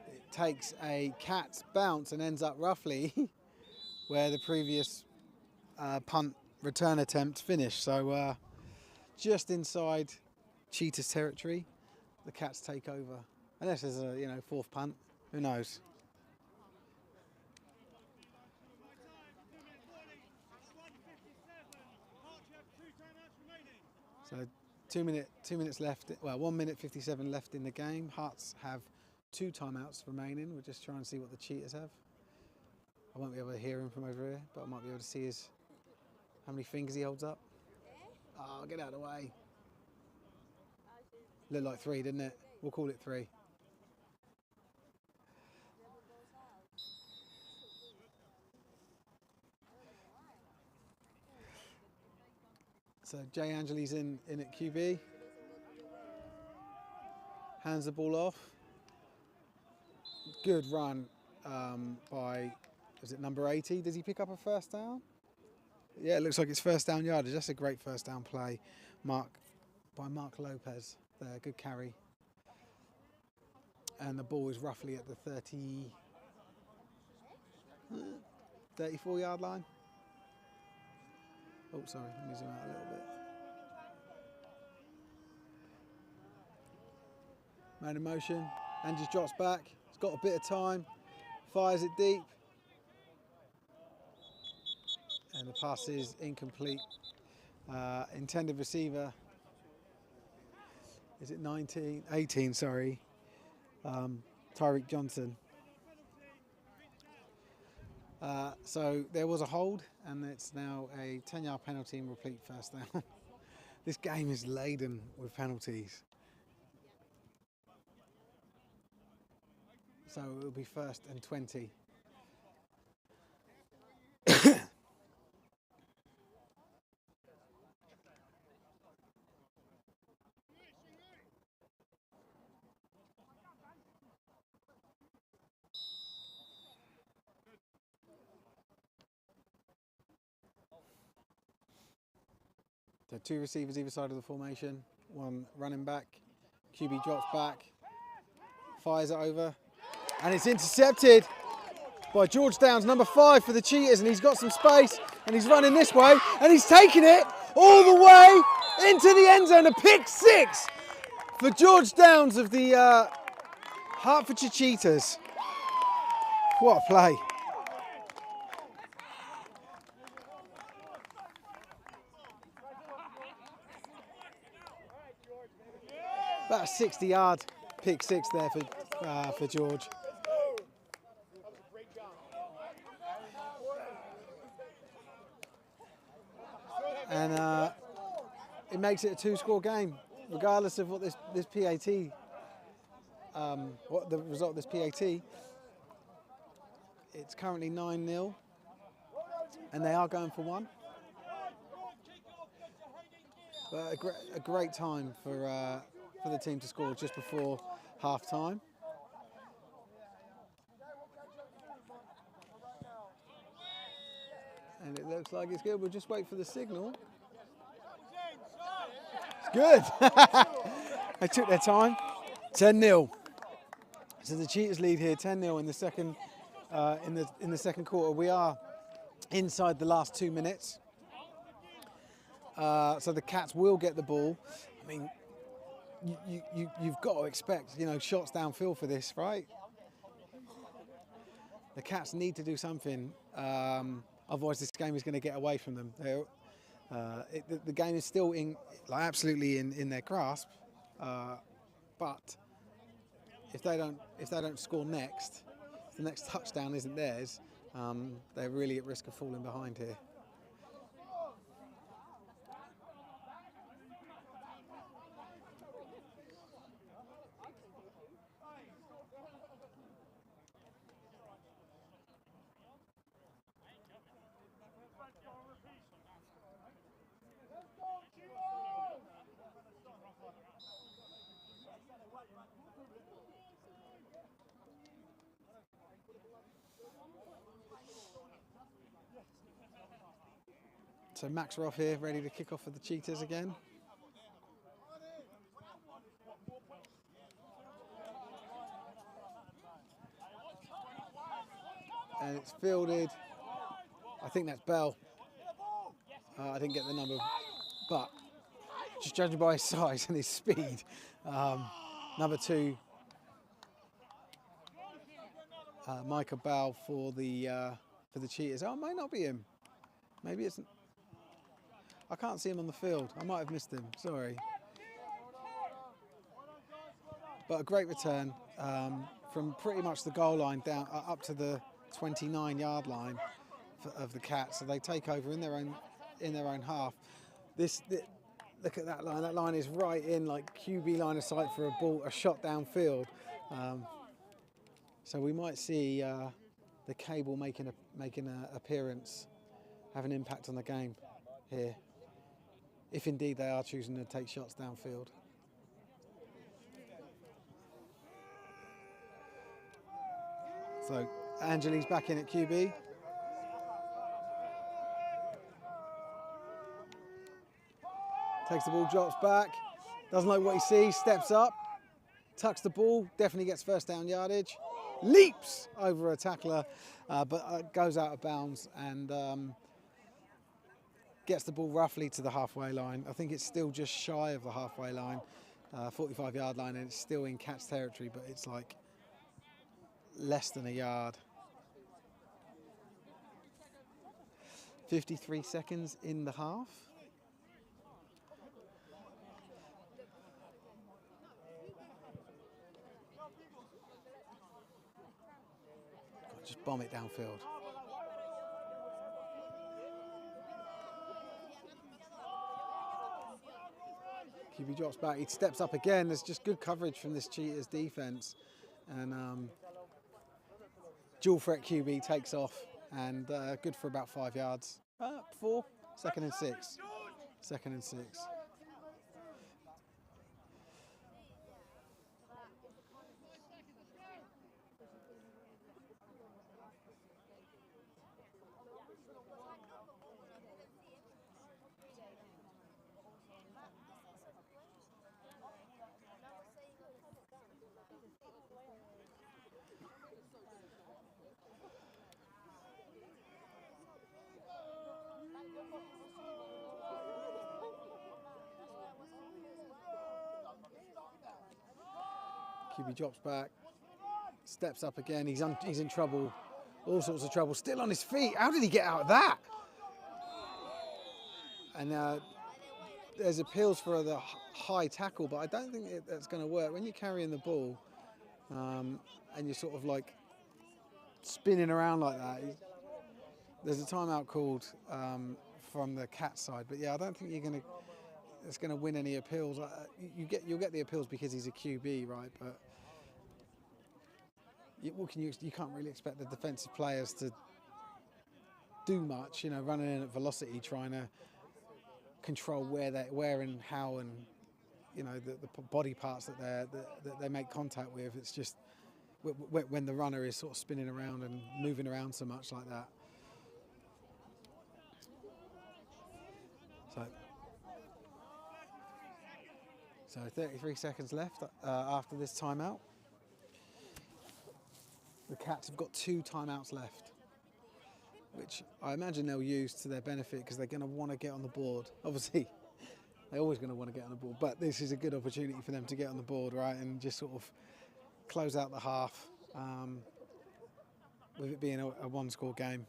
It takes a Cat's bounce and ends up roughly where the previous punt return attempt finished. So just inside Cheetahs territory. The Cats take over, unless there's a 4th punt. Who knows? So 2 minutes left. Well, 1 minute 57 left in the game. Hearts have 2 timeouts remaining. We'll just try and see what the Cheetahs have. I won't be able to hear him from over here, but I might be able to see how many fingers he holds up. Oh, get out of the way. Looked like 3, didn't it? We'll call it 3. So Jay Angeli's in at QB. Hands the ball off. Good run by is it number 80? Does he pick up a first down? Yeah, it looks like it's first down yardage. That's a great first down play, Mark Lopez. There, good carry. And the ball is roughly at the 34 yard line. Oh, sorry, let me zoom out a little bit. Man in motion, and just drops back. He's got a bit of time, fires it deep. And the pass is incomplete. Intended receiver, is it 18, sorry. Tyreek Johnson. So there was a hold, and it's now a 10-yard penalty and repeat first down. This game is laden with penalties. So it will be 1st and 20. So 2 receivers either side of the formation, 1 running back, QB drops back, fires it over, and it's intercepted by George Downs, number 5 for the Cheetahs, and he's got some space, and he's running this way, and he's taking it all the way into the end zone, a pick 6 for George Downs of the Hertfordshire Cheetahs. What a play. About a 60-yard pick 6 there for George. And it makes it a 2-score game, regardless of what this PAT, what the result of this PAT. It's currently 9-0, and they are going for 1. But a great time for the team to score just before half time. And it looks like it's good. We'll just wait for the signal. It's good. They took their time. 10-0. So the Cheetahs lead here 10-0 in the second in the second quarter. We are inside the last 2 minutes. So the Cats will get the ball. I mean, you've got to expect, shots downfield for this, right? The Cats need to do something, otherwise this game is going to get away from them. The game is still absolutely in their grasp, but if they don't score next, if the next touchdown isn't theirs, they're really at risk of falling behind here. So Max Roth here, ready to kick off for the Cheetahs again. And it's fielded. I think that's Bell. I didn't get the number, but just judging by his size and his speed, number 2, Micah Bell for the Cheetahs. Oh, it might not be him. Maybe it's. I can't see him on the field. I might have missed him. Sorry. But a great return from pretty much the goal line down up to the 29-yard line of the Cats. So they take over in their own half. Look at that line. That line is right in like QB line of sight for a shot downfield. So we might see the cable making an appearance, have an impact on the game here, if indeed they are choosing to take shots downfield. So Angeli's back in at QB. Takes the ball, drops back. Doesn't like what he sees, steps up. Tucks the ball, definitely gets first down yardage. Leaps over a tackler, but goes out of bounds and gets the ball roughly to the halfway line. I think it's still just shy of the halfway line, 45-yard line, and it's still in catch territory, but it's like less than a yard. 53 seconds in the half. Just bomb it downfield. QB drops back, he steps up again. There's just good coverage from this Cheetahs defense. And dual threat QB takes off and good for about 5 yards. 4, 2nd and 6. 2nd and 6. QB drops back, steps up again. He's in trouble, all sorts of trouble. Still on his feet. How did he get out of that? And there's appeals for the high tackle, but I don't think that's going to work. When you're carrying the ball and you're sort of like spinning around like that, there's a timeout called from the Cat side. But yeah, I don't think it's going to win any appeals. You'll get the appeals because he's a QB, right? But you can't really expect the defensive players to do much, you know, running in at velocity, trying to control where and how, and you know the body parts that they make contact with. It's just when the runner is sort of spinning around and moving around so much like that. So 33 seconds left after this timeout. The Cats have got 2 timeouts left, which I imagine they'll use to their benefit because they're going to want to get on the board. Obviously, they're always going to want to get on the board, but this is a good opportunity for them to get on the board, right, and just sort of close out the half with it being a one-score game.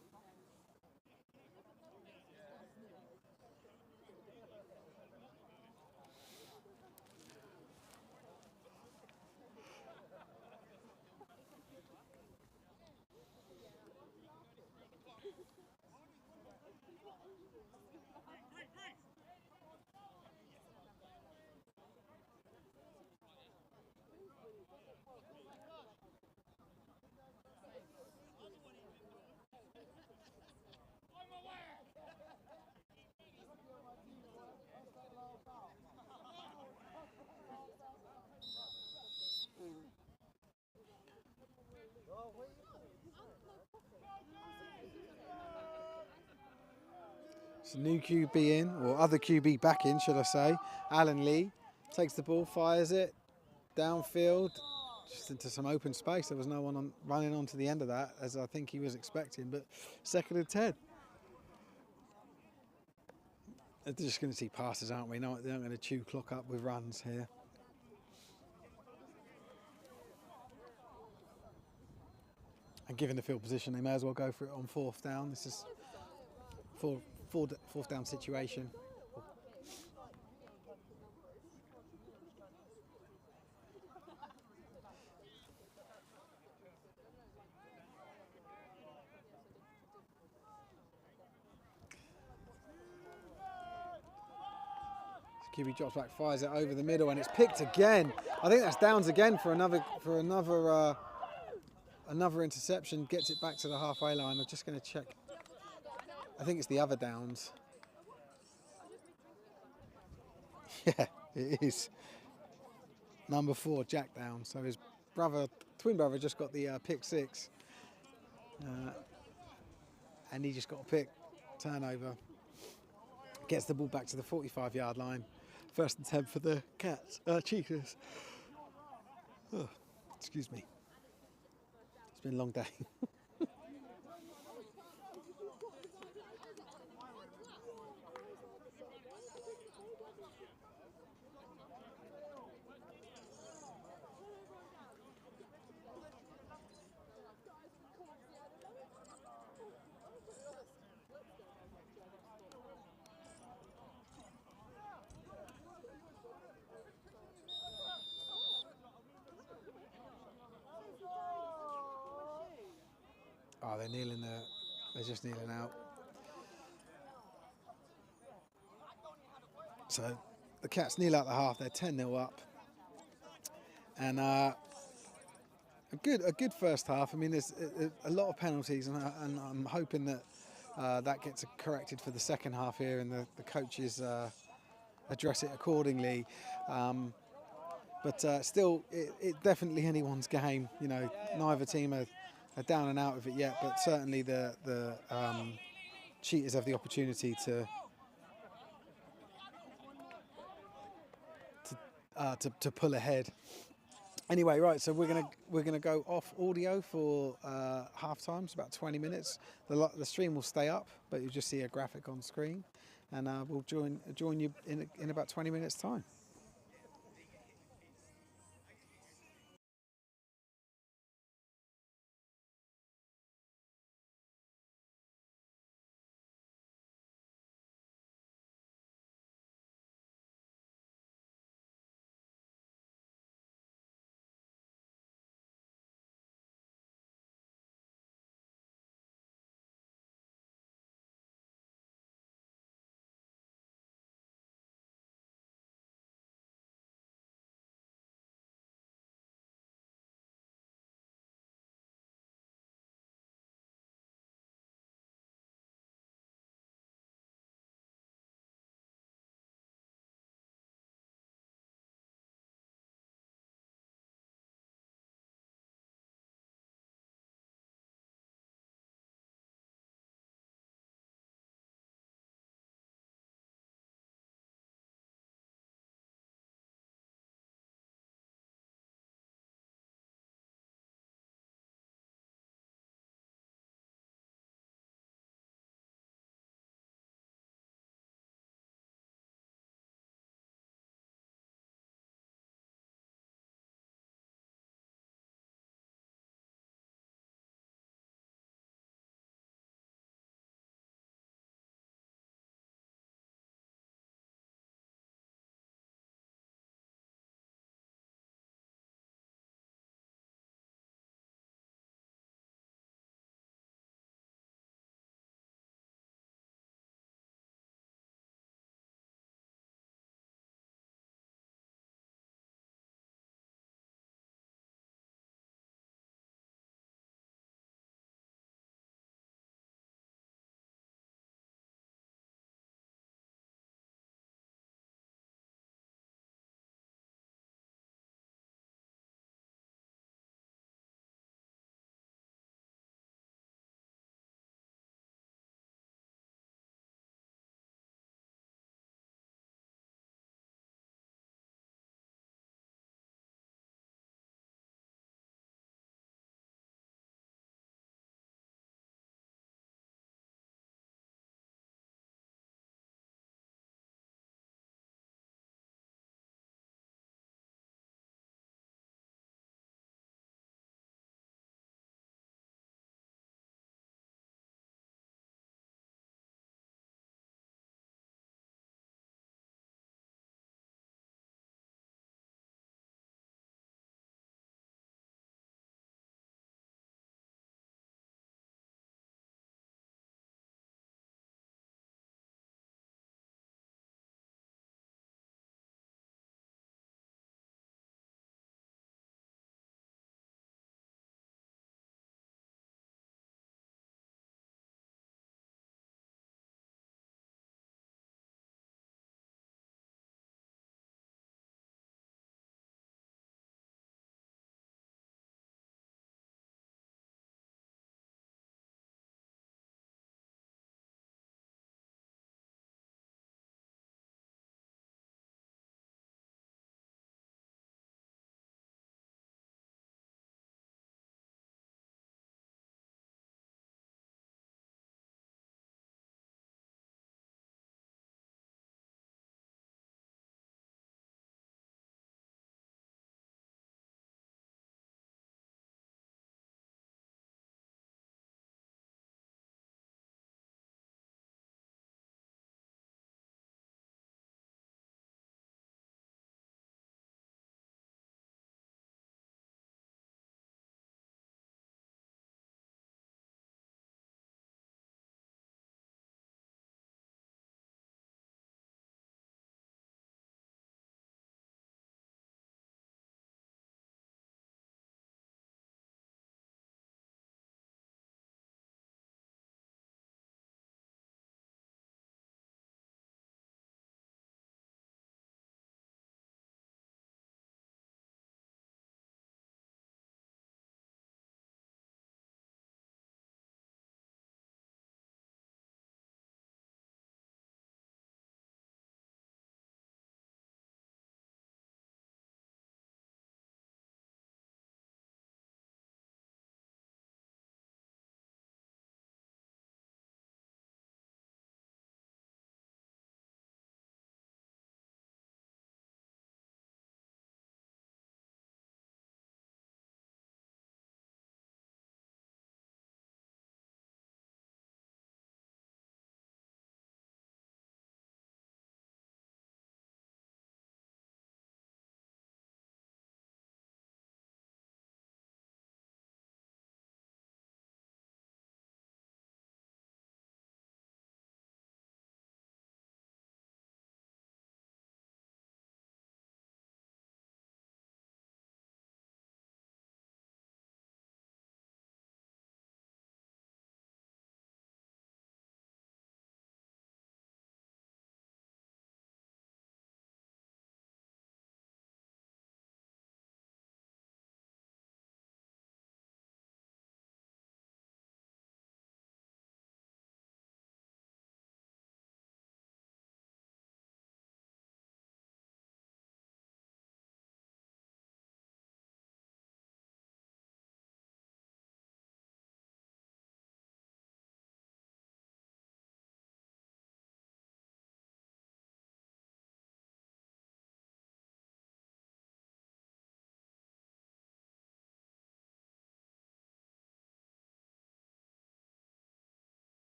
It's a new QB in, or other QB back in, should I say. Alan Lee takes the ball, fires it downfield, just into some open space. There was no one running onto the end of that, as I think he was expecting, but 2nd and 10. They're just going to see passes, aren't we? No, they're not going to chew clock up with runs here. And given the field position, they may as well go for it on 4th down. This is fourth down situation. QB drops back, fires it over the middle, and it's picked again. I think that's downs again for another interception. Gets it back to the halfway line. I'm just going to check. I think it's the other downs. Yeah, it is. Number 4, Jack down. So his twin brother, just got the pick 6. And he just got a pick, turnover. Gets the ball back to the 45-yard line. First and 10 for the Cheetahs. Oh, excuse me. It's been a long day. Oh, they're kneeling there. They're just kneeling out. So the Cats kneel out the half. They're 10-0 up, and a good first half. I mean, there's a lot of penalties, and I'm hoping that that gets corrected for the second half here, and the coaches address it accordingly. But still, it definitely anyone's game. You know, neither team are down and out of it yet, but certainly the Cheetahs have the opportunity to pull ahead. Anyway, right. So we're gonna go off audio for half time. It's about 20 minutes. The stream will stay up, but you'll just see a graphic on screen, and we'll join you in about 20 minutes time.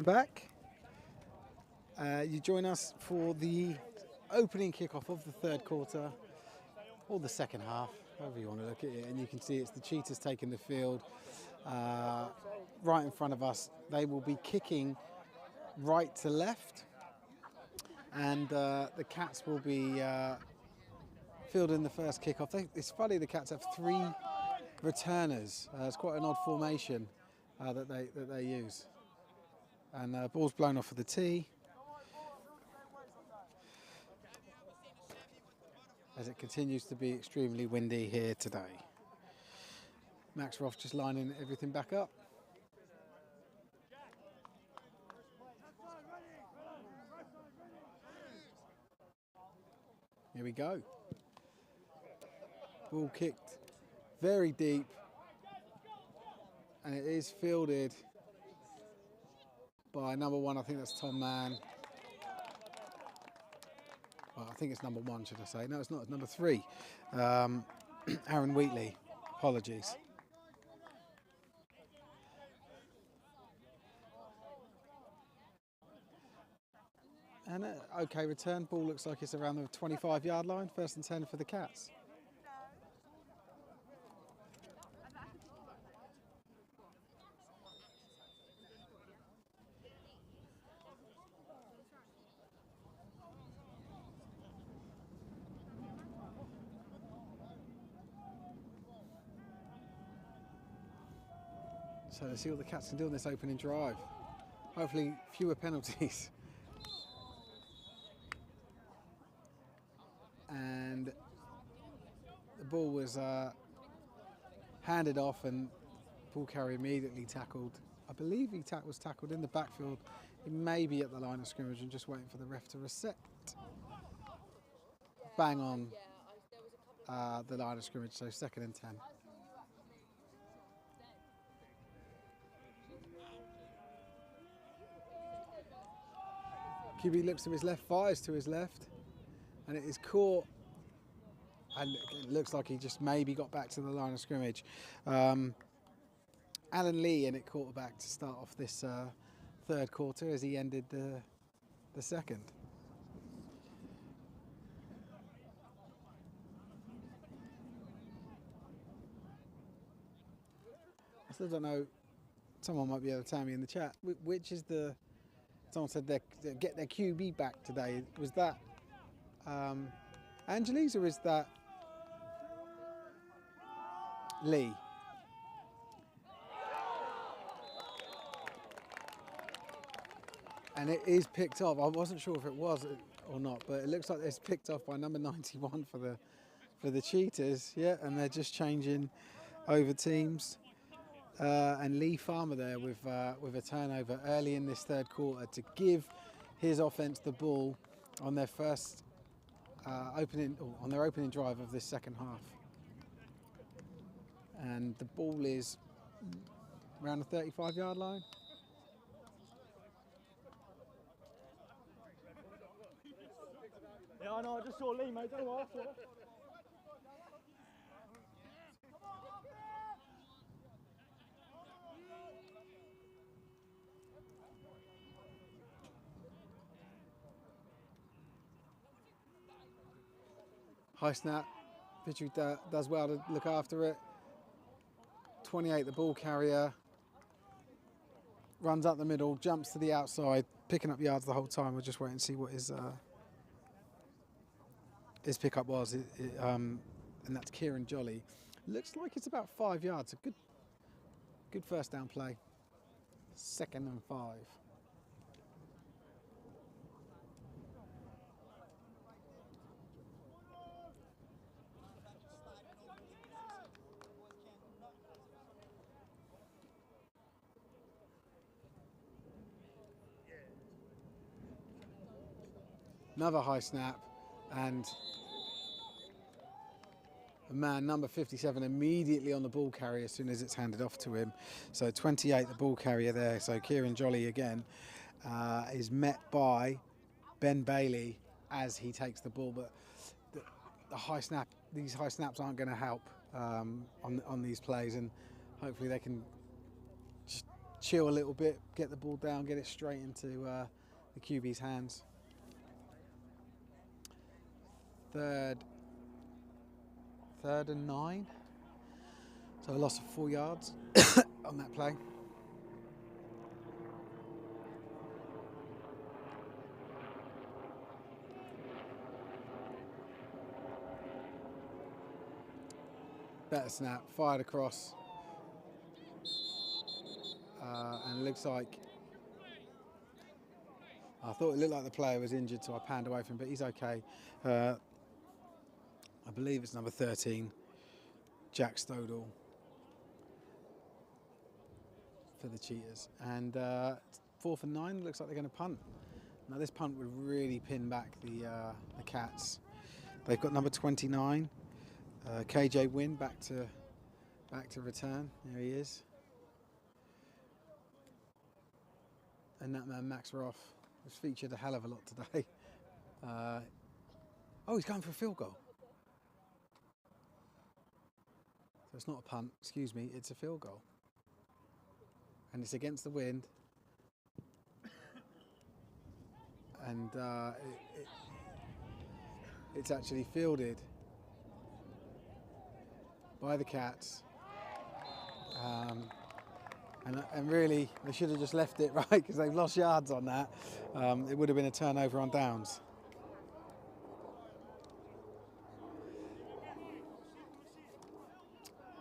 welcome back. You join us for the opening kickoff of the third quarter, or the second half, however you want to look at it, and you can see it's the Cheetahs taking the field right in front of us. They will be kicking right to left, and the Cats will be fielding the first kickoff. It's funny, the Cats have 3 returners. It's quite an odd formation that they use. And ball's blown off for the tee. As it continues to be extremely windy here today. Max Roth just lining everything back up. Here we go. Ball kicked very deep. And it is fielded by number 1, I think that's Tom Mann. Well, I think it's number 1, should I say? No, it's not, it's number 3. Aaron Wheatley, apologies. And okay return, ball looks like it's around the 25-yard line, 1st and 10 for the Cats. So let's see what the Cats can do on this opening drive. Hopefully fewer penalties. And the ball was handed off, and ball carrier immediately tackled. I believe he was tackled in the backfield. He may be at the line of scrimmage and just waiting for the ref to reset. Bang on the line of scrimmage, so 2nd and 10. QB looks to his left, fires to his left, and it is caught, and it looks like he just maybe got back to the line of scrimmage. Alan Lee in it quarterback to start off this third quarter as he ended the second. I still don't know, someone might be able to tell me in the chat, which is the, someone said they get their QB back today. Was that Angeles or is that Lee? And it is picked off. I wasn't sure if it was or not, but it looks like it's picked off by number 91 for the Cheetahs. Yeah, and they're just changing over teams. And Lee Farmer there with a turnover early in this third quarter to give his offense the ball on their first opening drive of this second half. And the ball is around the 35-yard line. Yeah, I know, I just saw Lee, mate, don't worry. High snap, Pitchu does well to look after it. 28, the ball carrier, runs up the middle, jumps to the outside, picking up yards the whole time. We'll just wait and see what his pickup was, and that's Kieran Jolly. Looks like it's about 5 yards, a good first down play. 2nd and 5. Another high snap, and a man, number 57, immediately on the ball carrier as soon as it's handed off to him. So 28, the ball carrier there. So Kieran Jolly again is met by Ben Bailey as he takes the ball, but the high snap, these high snaps aren't going to help on these plays, and hopefully they can chill a little bit, get the ball down, get it straight into the QB's hands. Third and 9. So a loss of 4 yards on that play. Better snap, fired across. And it looks like, I thought it looked like the player was injured, so I panned away from him, but he's okay. I believe it's number 13, Jack Stodall, for the Cheetahs. And 4th and 9, looks like they're going to punt. Now this punt would really pin back the Cats. They've got number 29, KJ Wynn, back to return. There he is. And that man Max Roth was featured a hell of a lot today. Oh, he's going for a field goal. So it's not a punt, excuse me, it's a field goal. And it's against the wind. And it's actually fielded by the Cats. And really, they should have just left it, right, because they've lost yards on that. It would have been a turnover on downs.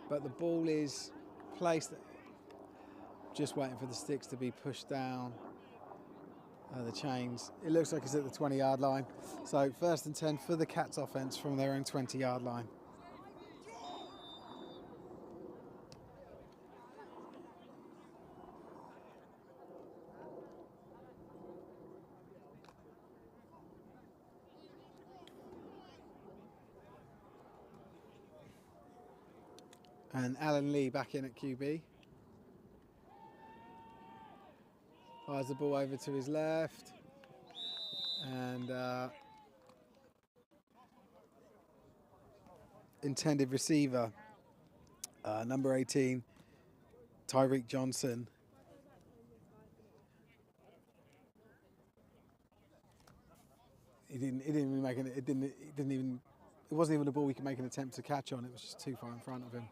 But the ball is placed, just waiting for the sticks to be pushed down the chains. It looks like it's at the 20-yard line. So 1st and 10 for the Cats offense from their own 20-yard line. And Alan Lee back in at QB. Fires the ball over to his left. And intended receiver, number 18, Tyreek Johnson. It wasn't even a ball we could make an attempt to catch on. It was just too far in front of him.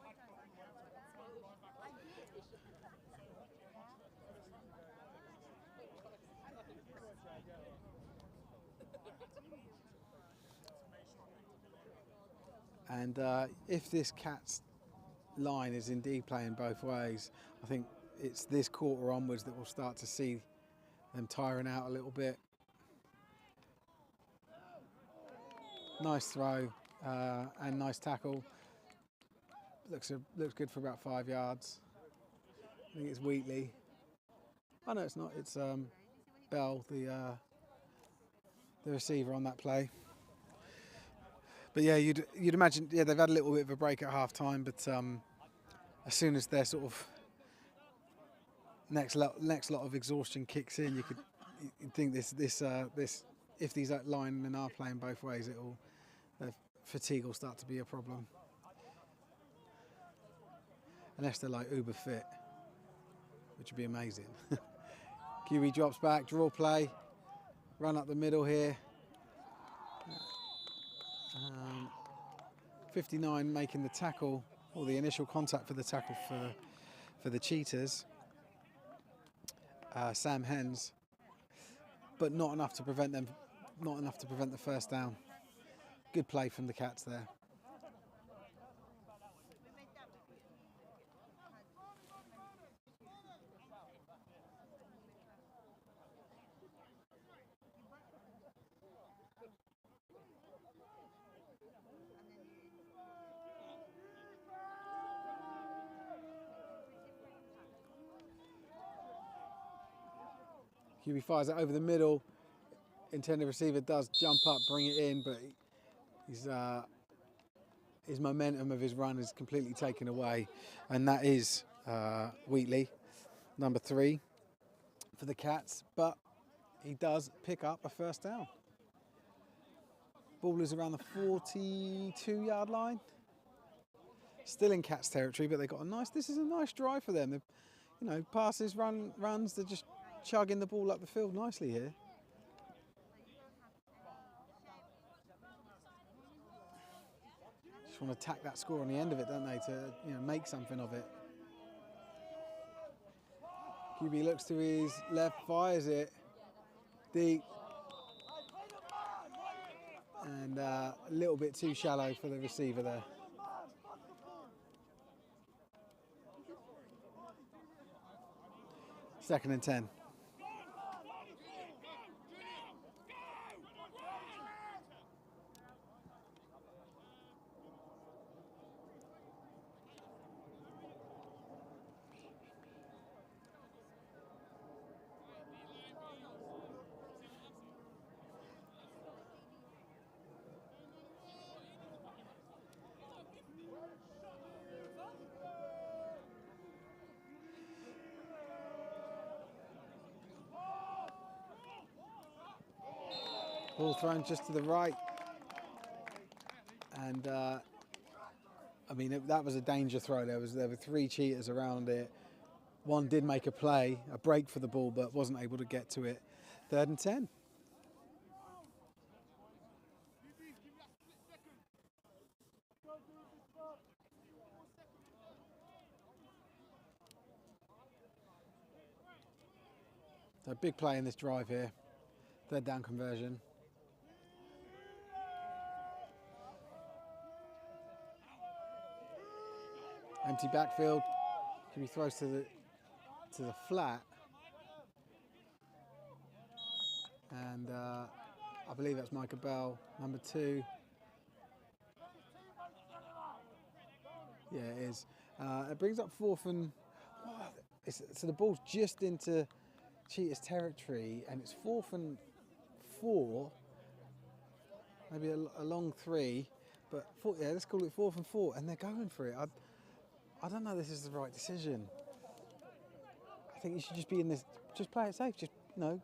And if this Cats line is indeed playing both ways, I think it's this quarter onwards that we'll start to see them tiring out a little bit. Nice throw and nice tackle. Looks good for about 5 yards. I think it's Wheatley. Oh no, it's not. It's Bell, the receiver on that play. But yeah, you'd imagine, yeah, they've had a little bit of a break at half time, but as soon as their sort of next lot of exhaustion kicks in, you'd think this if these linemen are playing both ways, fatigue will start to be a problem. Unless they're like uber fit, which would be amazing. QB drops back, draw play, run up the middle here. 59 making the tackle, or the initial contact for the tackle for the Cheetahs. Sam Hens, but not enough to prevent the first down. Good play from the Cats there. QB fires it over the middle. Intended receiver does jump up, bring it in, but his momentum of his run is completely taken away. And that is Wheatley, number 3 for the Cats. But he does pick up a first down. Ball is around the 42-yard line. Still in Cats territory, but they got this is a nice drive for them. you know, passes, runs, they're just chugging the ball up the field nicely here. Just want to tack that score on the end of it, don't they, to, you know, make something of it. QB looks to his left, fires it deep. And a little bit too shallow for the receiver there. Second and 10. Ball thrown just to the right, and I mean that was a danger throw. There were 3 cheaters around it. One did make a play, a break for the ball, but wasn't able to get to it. 3rd and 10. So big play in this drive here. 3rd down conversion. Empty backfield. He throws to the flat, and I believe that's Micah Bell, number 2. Yeah, it is. It brings up 4th and. So the ball's just into Cheetahs territory, and it's 4th and 4. Maybe a long 3, but yeah, let's call it 4th and 4, and they're going for it. I don't know. This is the right decision. I think you should just be in this. Just play it safe. Just, you know,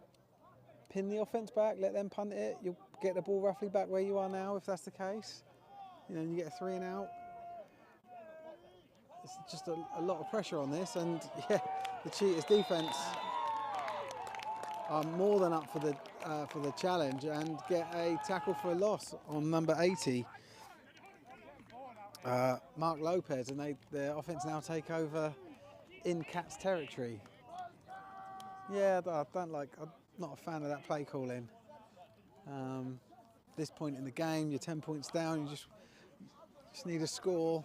pin the offense back. Let them punt it. You'll get the ball roughly back where you are now, if that's the case. You know, and you get a 3 and out. It's just a lot of pressure on this, and yeah, the Cheetahs defense are more than up for the challenge and get a tackle for a loss on number 80. Mark Lopez, and their offense now take over in Cats territory. Yeah, I'm not a fan of that play calling. This point in the game, you're 10 points down, you just need a score.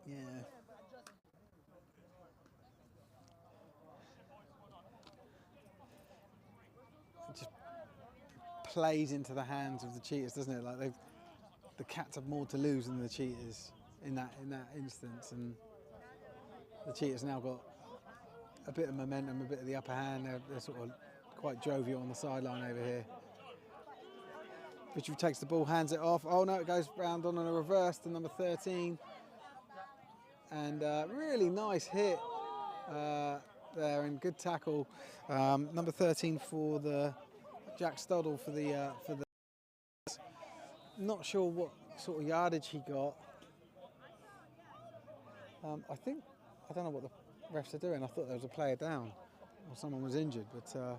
Yeah. It just plays into the hands of the Cheetahs, doesn't it? Like the Cats have more to lose than the Cheetahs in that instance, and the Cheetahs now got a bit of momentum, a bit of the upper hand. They're sort of quite jovial on the sideline over here. Richard takes the ball, hands it off. Oh no, it goes round on a reverse to number 13, and really nice hit there, and good tackle. Number 13 for the Jack Stoddle for the. Not sure what sort of yardage he got. I don't know what the refs are doing. I thought there was a player down or someone was injured, but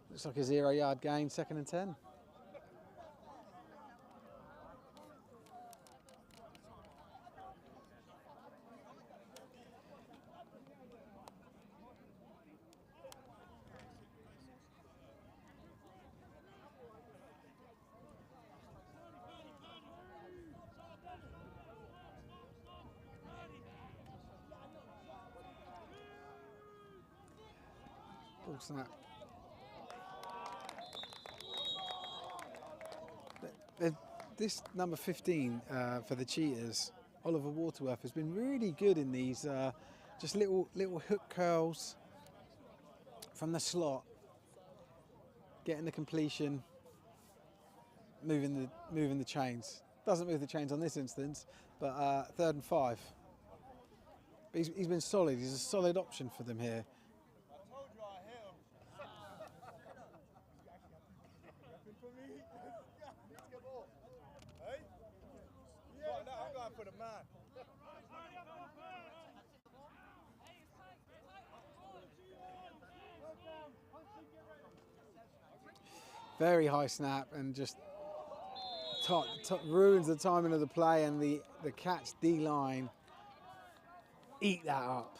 looks like a 0-yard gain, 2nd and 10. Ball snap. This number 15 for the Cheetahs, Oliver Waterworth, has been really good in these just little hook curls from the slot, getting the completion, moving the chains. Doesn't move the chains on this instance, but 3rd and 5. But he's been solid. He's a solid option for them here. for the man. Very high snap and just ruins the timing of the play, and the catch D-line eat that up.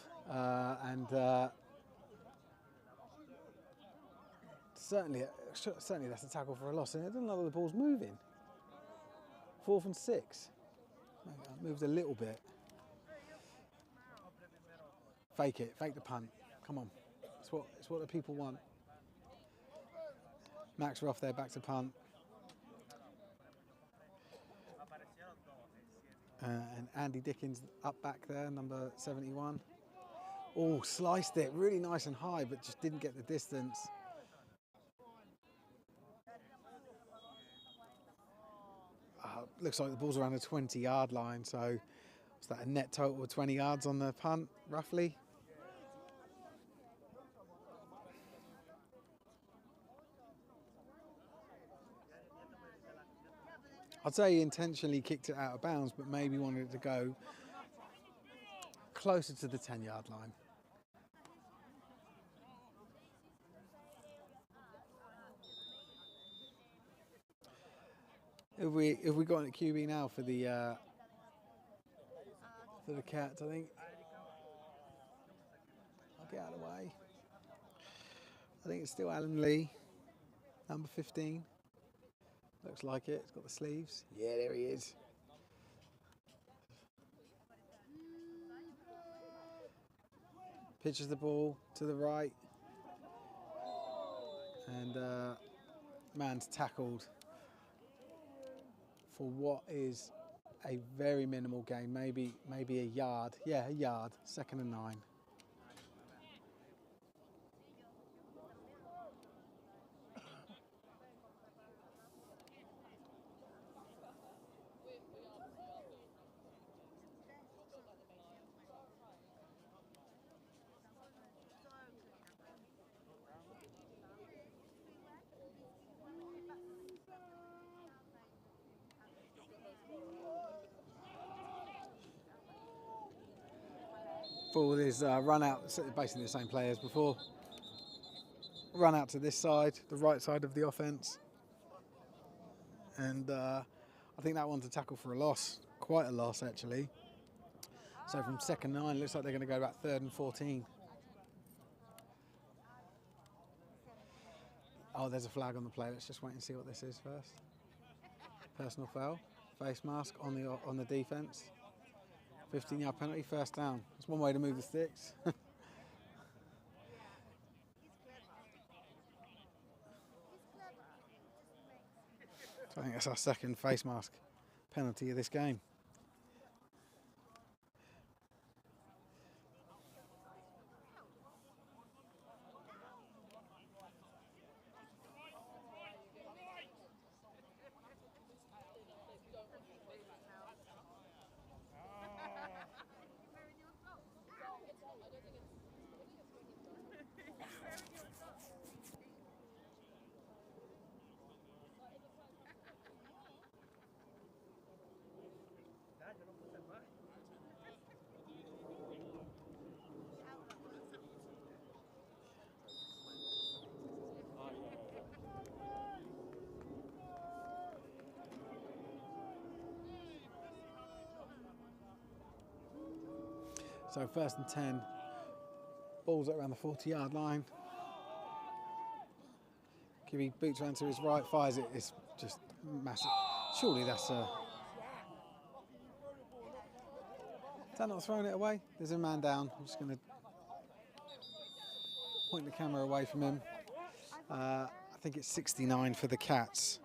Certainly that's a tackle for a loss, and it doesn't look like the ball's moving. 4th and 6. Maybe it moves a little bit. Fake it, fake the punt. Come on, it's what the people want. Max are off there, back to punt. And Andy Dickens up back there, number 71. Oh, sliced it, really nice and high, but just didn't get the distance. Looks like the ball's around the 20-yard line, so is that a net total of 20 yards on the punt, roughly? I'd say he intentionally kicked it out of bounds, but maybe wanted it to go closer to the 10-yard line. Have we got a QB now for the Cats? I think I'll get out of the way. I think it's still Alan Lee, number 15. Looks like it. It's got the sleeves. Yeah, there he is. Pitches the ball to the right, and man's tackled for what is a very minimal gain, maybe a yard. Yeah, a yard. 2nd and 9. Ball is run out, basically the same play as before. Run out to this side, the right side of the offense. And I think that one's a tackle for a loss, quite a loss actually. So from 2nd and 9, looks like they're going to go about 3rd and 14. Oh, there's a flag on the play. Let's just wait and see what this is first. Personal foul, face mask on the defense. 15-yard penalty, 1st down. That's one way to move the sticks. So I think that's our 2nd face mask penalty of this game. So 1st and 10, ball's at around the 40-yard line. QB boots around to his right, fires it. It's just massive. Surely that's a... Is that not throwing it away? There's a man down. I'm just going to point the camera away from him. I think it's 69 for the Cats.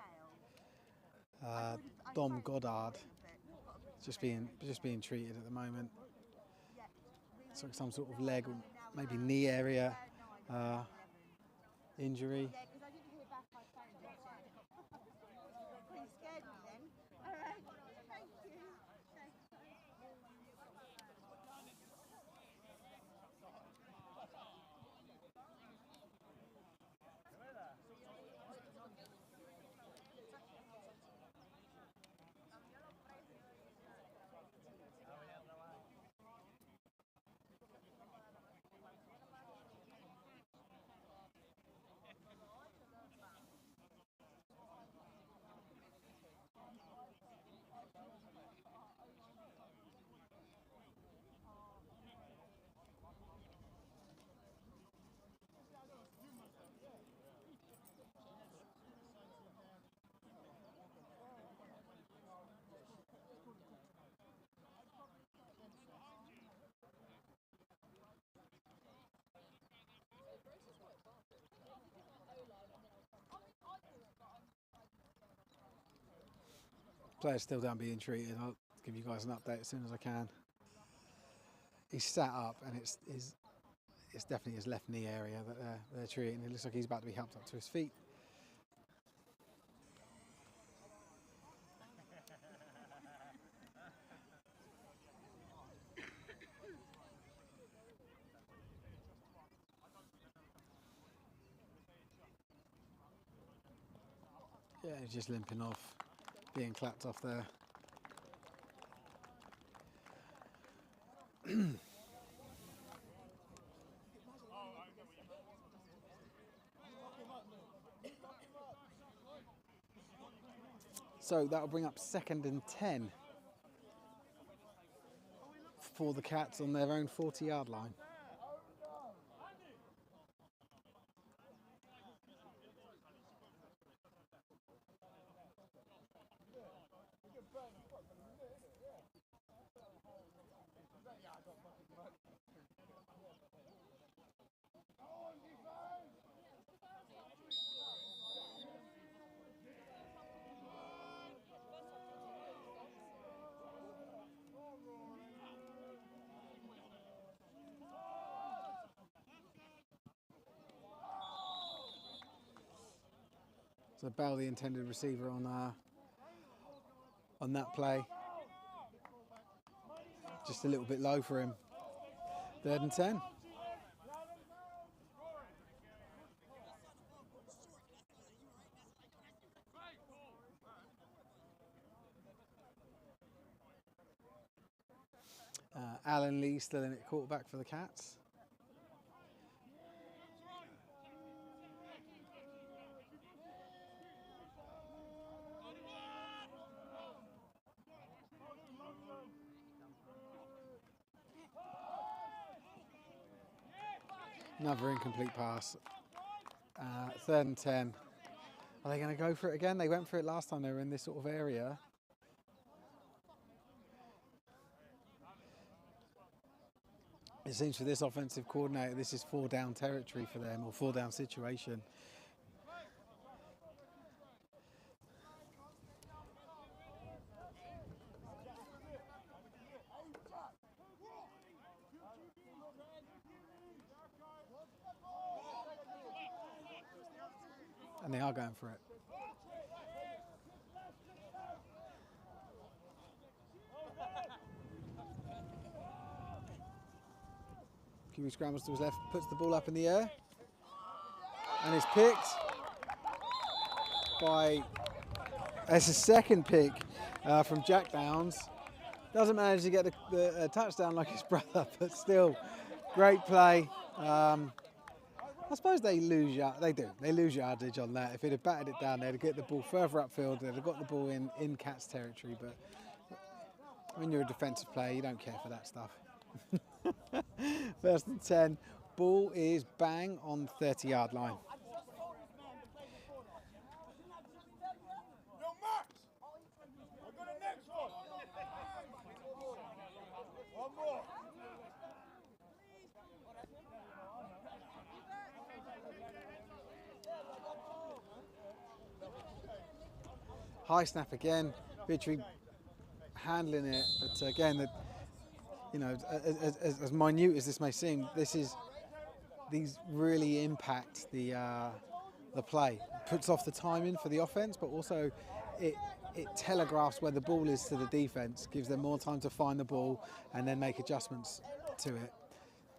Dom Goddard just being treated at the moment. So some sort of leg or maybe knee area injury. Players still don't being treated. I'll give you guys an update as soon as I can. He's sat up, and it's definitely his left knee area that they're treating. It looks like he's about to be helped up to his feet. Yeah, he's just limping off, being clapped off there. So that'll bring up 2nd and 10 for the Cats on their own 40-yard line. So Bell, the intended receiver on that play. Just a little bit low for him. 3rd and 10. Alan Lee still in at quarterback for the Cats. Another incomplete pass. 3rd and 10. Are they going to go for it again? They went for it last time they were in this sort of area. It seems for this offensive coordinator, this is 4-down territory for them, or 4-down situation. And they are going for it. QB scrambles to his left, puts the ball up in the air, and is picked by, it's a second pick from Jack Downs. Doesn't manage to get the touchdown like his brother, but still, great play. I suppose they lose they lose yardage on that. If they'd have batted it down, they'd get the ball further upfield, they'd have got the ball in Cats territory, but when you're a defensive player, you don't care for that stuff. 1st and 10, ball is bang on 30-yard line. High snap again, Vitry handling it, but again, you know, as minute as this may seem, these really impact the play. Puts off the timing for the offense, but also it telegraphs where the ball is to the defense, gives them more time to find the ball and then make adjustments to it.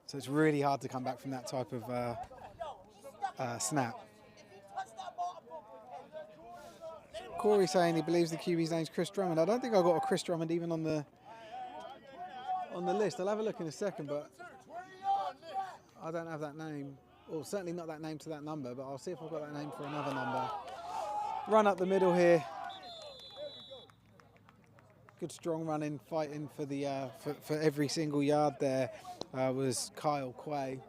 So it's really hard to come back from that type of snap. Corey saying he believes the QB's name's Chris Drummond. I don't think I've got a Chris Drummond even on the list. I'll have a look in a second, but I don't have that name, or certainly not that name to that number, but I'll see if I've got that name for another number. Run up the middle here. Good strong running, fighting for the for every single yard there was Kyle Quay.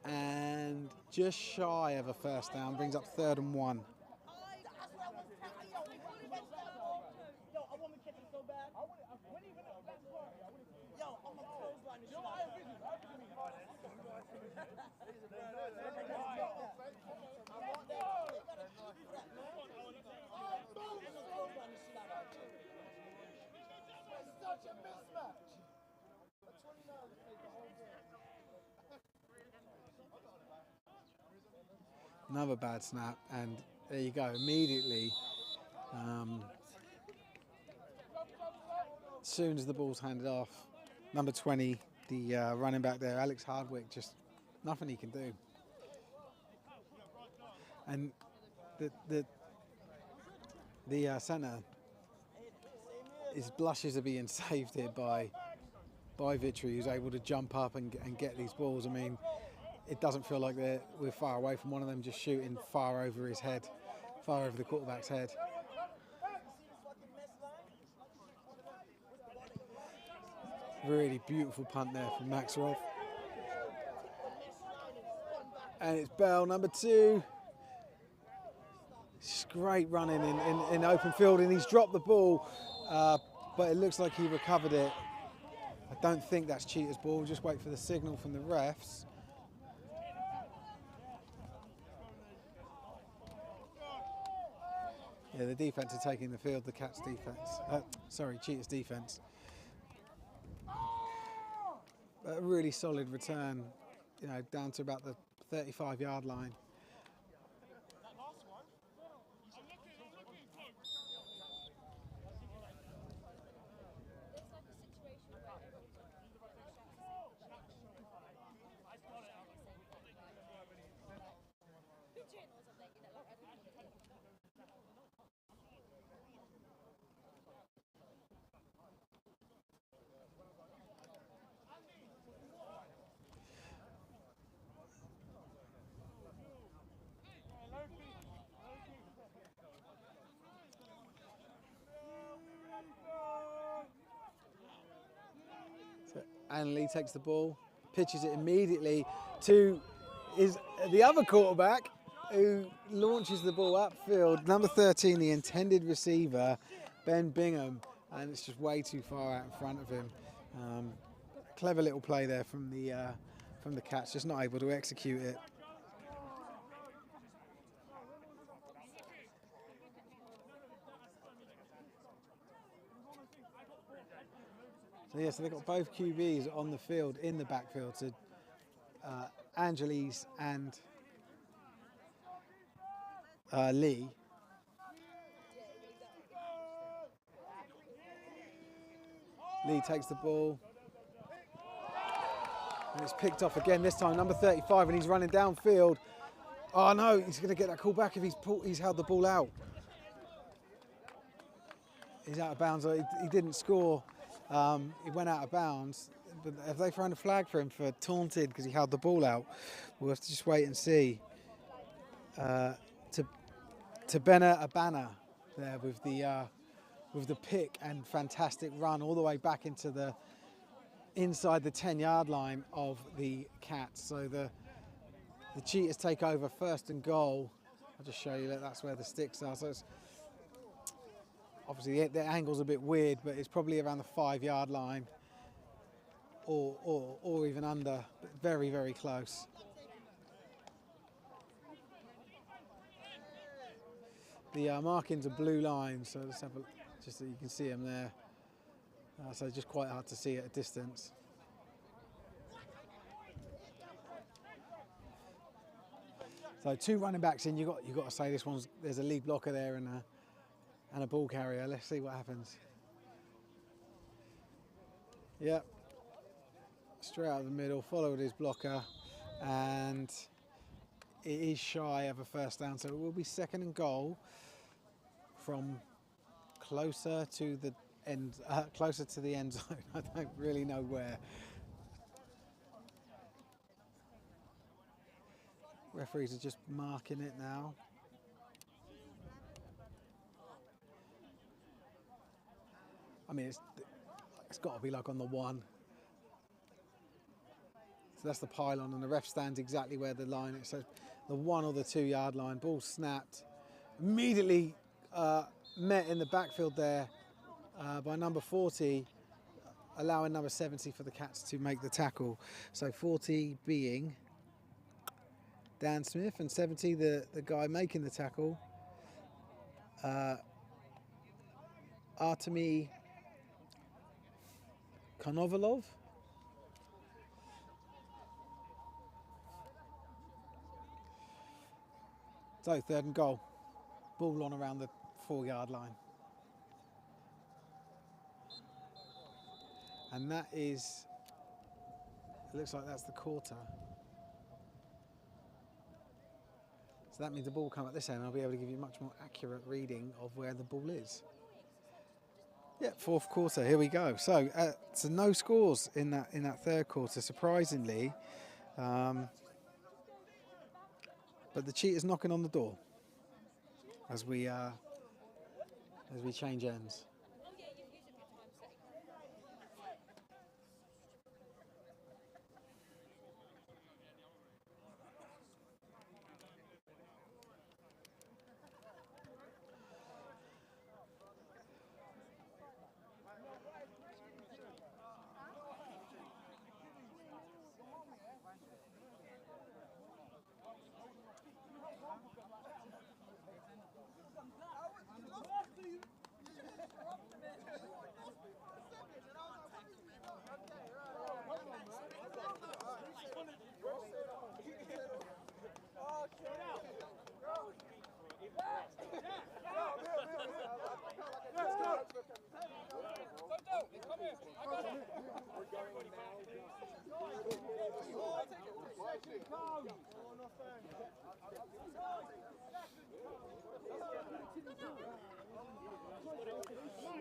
And just shy of a 1st down, brings up 3rd and 1. Another bad snap, and there you go. Immediately, as soon as the ball's handed off, number 20, the running back there, Alex Hardwick, just nothing he can do. And the centre, his blushes are being saved here by Vitry, who's able to jump up and get these balls. I mean, it doesn't feel like we're far away from one of them just shooting far over his head, far over the quarterback's head. Really beautiful punt there from Max Roth. And it's Bell, number 2. It's great running in open field, and he's dropped the ball, but it looks like he recovered it. I don't think that's Cheetah's ball. We'll just wait for the signal from the refs. Yeah, the defence are taking the field, the Cats defence. Cheetah's defence. A really solid return, you know, down to about the 35-yard line. And Lee takes the ball, pitches it immediately to the other quarterback, who launches the ball upfield. Number 13, the intended receiver, Ben Bingham, and it's just way too far out in front of him. Clever little play there from the Cats, just not able to execute it. So yeah, so they've got both QBs on the field, in the backfield, so Angeles and Lee. Lee takes the ball. And it's picked off again, this time number 35, and he's running downfield. Oh no, he's going to get that call back if he's held the ball out. He's out of bounds. He didn't score. He went out of bounds, but have they thrown a flag for him for taunted because he held the ball out? We'll have to just wait and see. To Benna Abana there with the pick and fantastic run all the way back into the inside the 10-yard line of the Cats. So the Cheetahs take over, 1st and goal. I'll just show you that that's where the sticks are. So it's obviously the angle's a bit weird, but it's probably around the 5-yard line or even under, but very, very close. The markings are blue lines, so let's have just so you can see them there. So just quite hard to see at a distance. So 2 running backs in. You got to say there's a lead blocker there and a ball carrier. Let's see what happens. Yep. Straight out of the middle, followed his blocker, and it is shy of a 1st down, so it will be 2nd and goal from closer to the end zone. I don't really know where. Referees are just marking it now. I mean, it's got to be like on the 1. So that's the pylon, and the ref stands exactly where the line is. So the 1 or the 2-yard line. Ball snapped. Immediately met in the backfield there by number 40, allowing number 70 for the Cats to make the tackle. So 40 being Dan Smith, and 70 the guy making the tackle, Artemy Konovalov. So 3rd and goal. Ball on around the 4-yard line. And that is, it looks like that's the quarter. So that means the ball will come at this end. I'll be able to give you a much more accurate reading of where the ball is. Yeah, 4th quarter, here we go. So no scores in that 3rd quarter, surprisingly. But the Cheetahs knocking on the door as we change ends.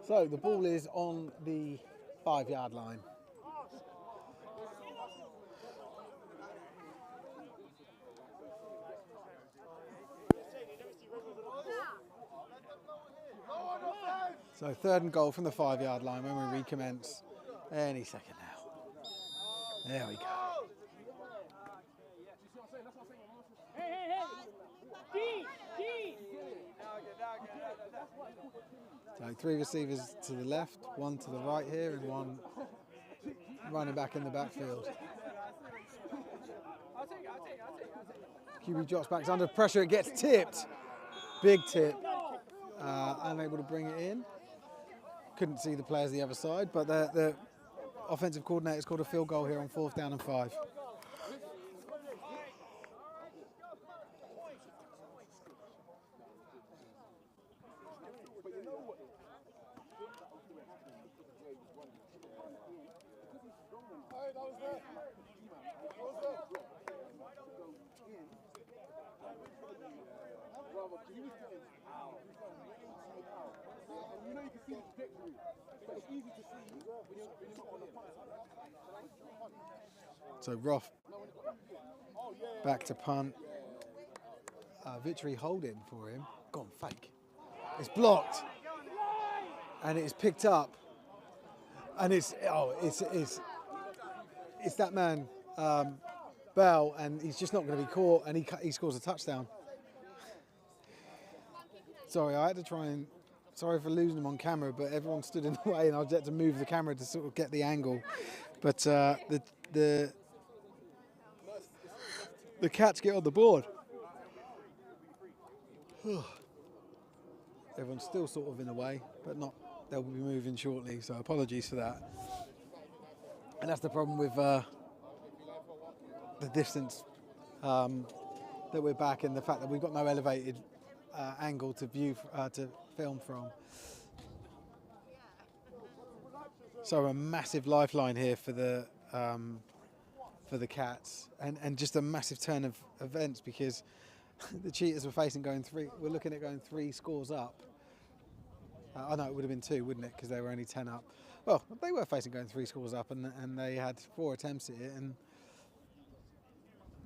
So the ball is on the 5-yard line. So 3rd and goal from the 5-yard line when we recommence any second now. There we go. So 3 receivers to the left, 1 to the right here, and 1 running back in the backfield. QB drops back, it's under pressure, it gets tipped. Big tip. Unable to bring it in. Couldn't see the players the other side, but the offensive coordinator scored a field goal here on 4th down and 5. So Roth back to punt. Victory holding for him. Gone fake. It's blocked, and it's picked up, and it's that man Bell, and he's just not going to be caught, and he scores a touchdown. Sorry, I had to try and. Sorry for losing him on camera, but everyone stood in the way, and I had to move the camera to sort of get the angle. But the Cats get on the board. Everyone's still sort of in the way, but not. They'll be moving shortly, so apologies for that. And that's the problem with the distance that we're back, and the fact that we've got no elevated angle to view to film from. So a massive lifeline here for the Cats, and just a massive turn of events, because the Cheetahs we're looking at going 3 scores up. I know it would have been 2, wouldn't it? Because they were only 10 up. Well, they were facing going 3 scores up, and they had 4 attempts at it, and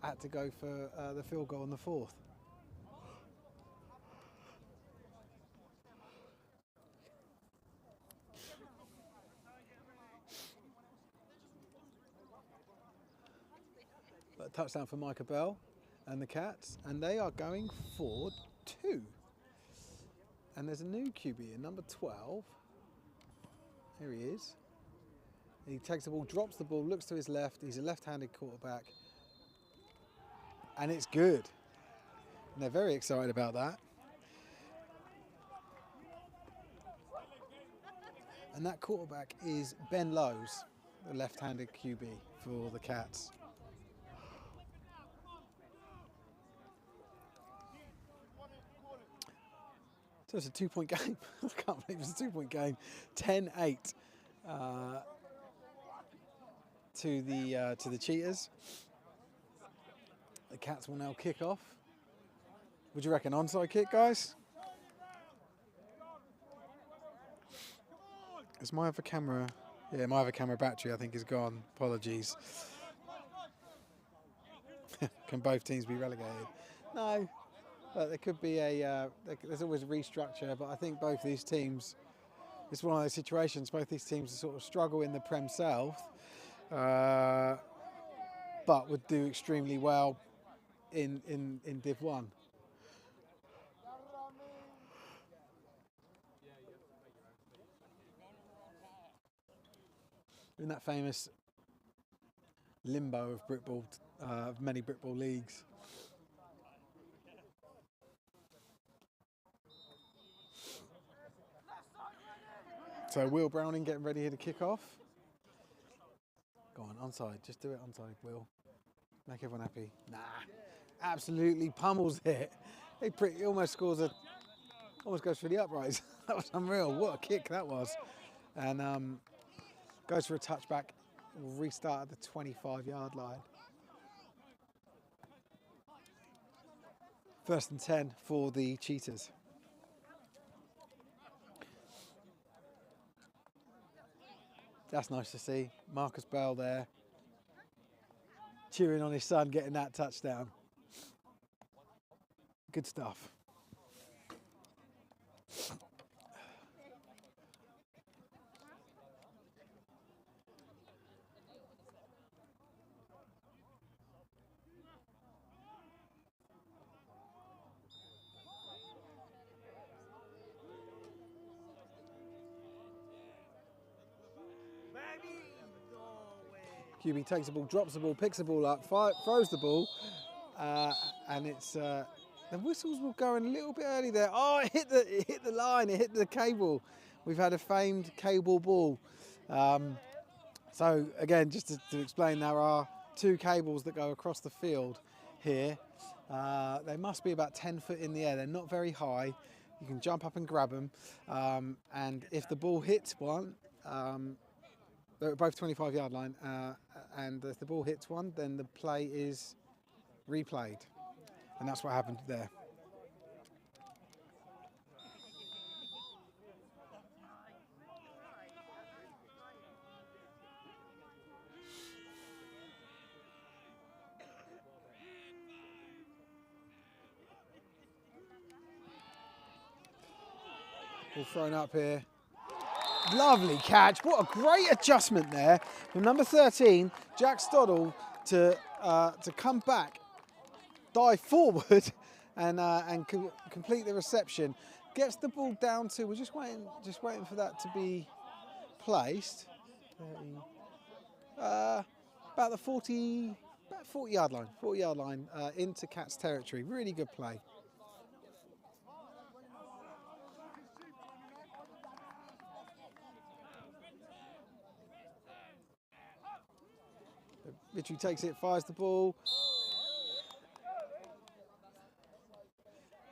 had to go for the field goal on the 4th. But a touchdown for Micah Bell and the Cats, and they are going for 2. And there's a new QB in number 12. Here he is. He takes the ball, drops the ball, looks to his left. He's a left-handed quarterback. And it's good. And they're very excited about that. And that quarterback is Ben Lowes, the left-handed QB for the Cats. So it's a 2-point game. I can't believe it's a 2-point game. 10-8 to the Cheetahs. The Cats will now kick off. Would you reckon onside kick, guys? Is my other camera? Yeah, my other camera battery I think is gone. Apologies. Can both teams be relegated? No, but there could be a. There's always a restructure, but I think both these teams. It's one of those situations. Both these teams sort of struggle in the Prem South, but would do extremely well in Div 1. In that famous limbo of Britball, of many Britball leagues. So Will Browning getting ready here to kick off. Go on, onside. Just do it onside, Will. Make everyone happy. Nah, absolutely pummels it. He almost scores almost goes for the uprights. That was unreal. What a kick that was. And goes for a touchback. We'll restart at the 25-yard line. 1st and 10 for the Cheetahs. That's nice to see. Marcus Bell there, cheering on his son getting that touchdown. Good stuff. QB takes the ball, drops the ball, picks the ball up, throws the ball, and it's the whistles were going a little bit early there. Oh, it hit the line, it hit the cable. We've had a famed cable ball. So again, just to explain, there are 2 cables that go across the field here. They must be about 10 foot in the air. They're not very high. You can jump up and grab them, and if the ball hits one. They're both 25-yard line, and if the ball hits one, then the play is replayed. And that's what happened there. Ball thrown up here. Lovely catch. What a great adjustment there from number 13, Jack Stoddle, to come back, dive forward, and complete the reception. Gets the ball down to. We're just waiting for that to be placed. About the 40-yard line, into Cats territory. Really good play. Mitchell takes it, fires the ball.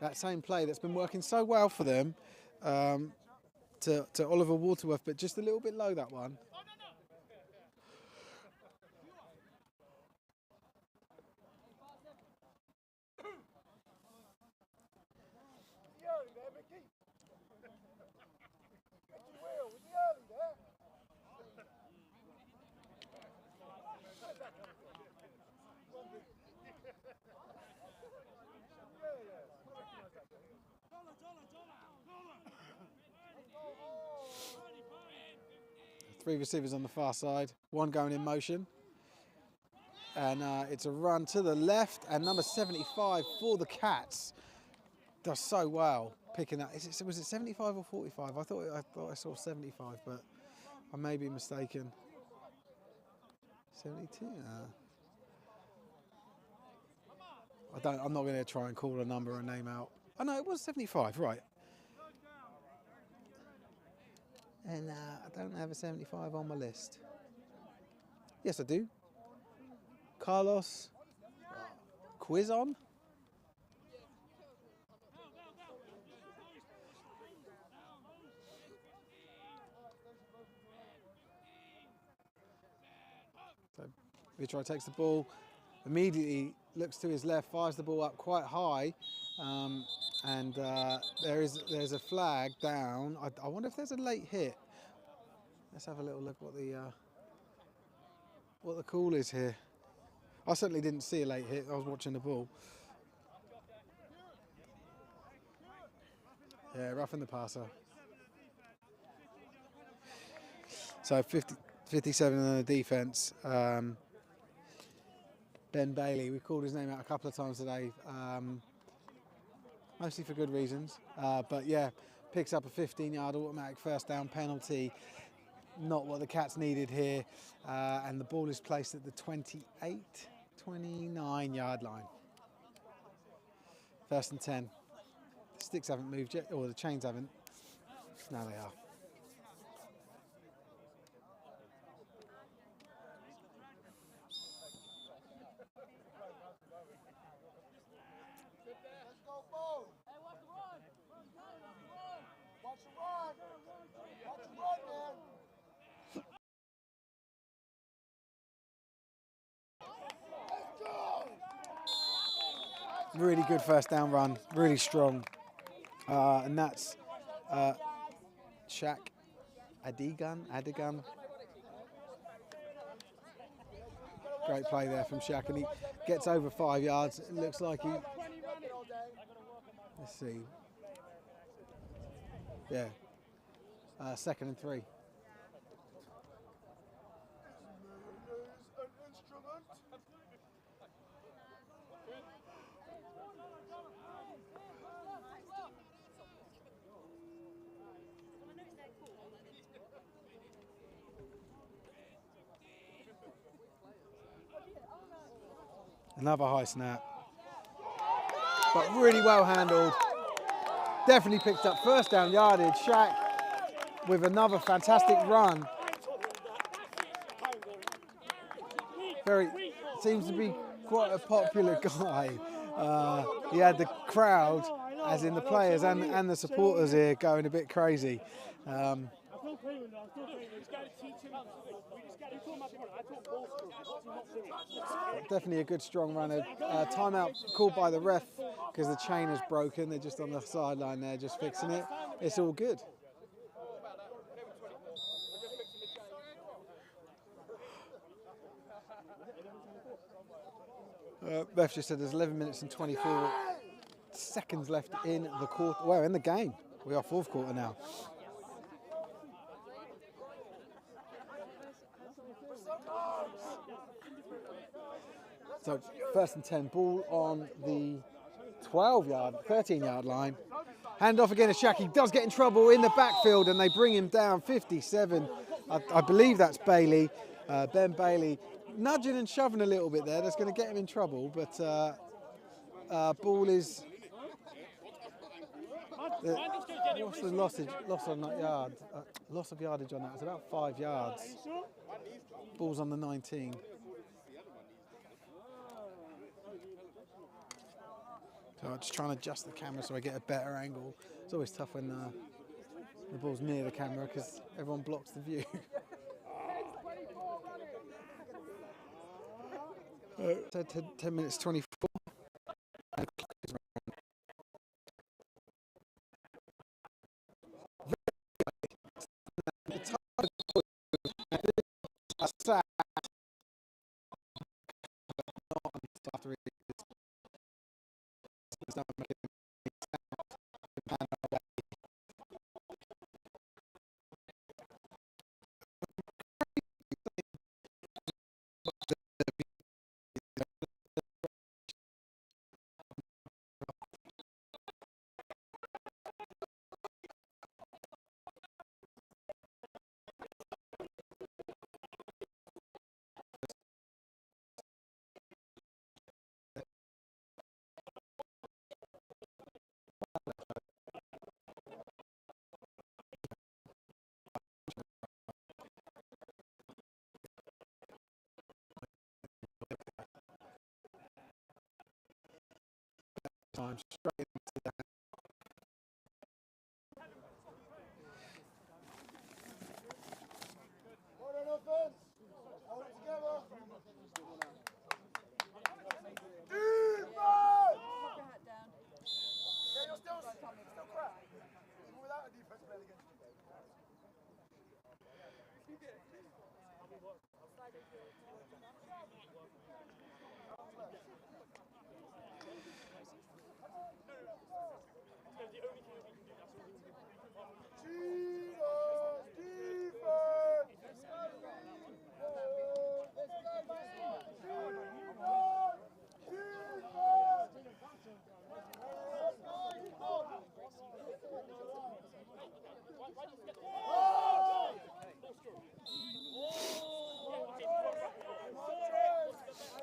That same play that's been working so well for them to Oliver Waterworth, but just a little bit low, that one. Three receivers on the far side, one going in motion. And it's a run to the left, and number 75 for the Cats does so well picking that. Was it 75 or 45? I thought I saw 75, but I may be mistaken. 72. I'm not going to try and call a number or a name out. Oh no, it was 75, right? And I don't have a 75 on my list. Yes, I do. Carlos Quizon. So Vitry takes the ball, immediately looks to his left, fires the ball up quite high, and there's a flag down. I wonder if there's a late hit. Let's have a little look what the call is here. I certainly didn't see a late hit. I was watching the ball. Yeah, roughing the passer. So 57 on the defence. Ben Bailey, we've called his name out a couple of times today, mostly for good reasons. But yeah, picks up a 15-yard automatic first down penalty. Not what the Cats needed here. And the ball is placed at the 29-yard line. First and 10. The sticks haven't moved yet, or the chains haven't. Now they are. Really good first down run, really strong. And that's Shaq Adigan. Great play there from Shaq, and he gets over 5 yards. It looks like he, let's see. Yeah, 2nd and 3. Another high snap, but really well handled. Definitely picked up first down yardage. Shaq with another fantastic run. Seems to be quite a popular guy. He had the crowd, as in the players and the supporters here, going a bit crazy. Definitely a good strong runner. Timeout called by the ref because the chain is broken. They're just on the sideline there, just fixing it. It's all good. Ref just said there's 11 minutes and 24 seconds left in the quarter. Well, in the game. We are 4th quarter now. So 1st and 10, ball on the 13-yard line. Hand off again to Shaq. He does get in trouble in the backfield and they bring him down. 57, I believe that's Bailey, Ben Bailey. Nudging and shoving a little bit there. That's going to get him in trouble, but ball is... what's the loss on that yard? Loss of yardage on that. It's about 5 yards. Ball's on the 19. So I'm just trying to adjust the camera so I get a better angle. It's always tough when the ball's near the camera because everyone blocks the view. 10 minutes 24.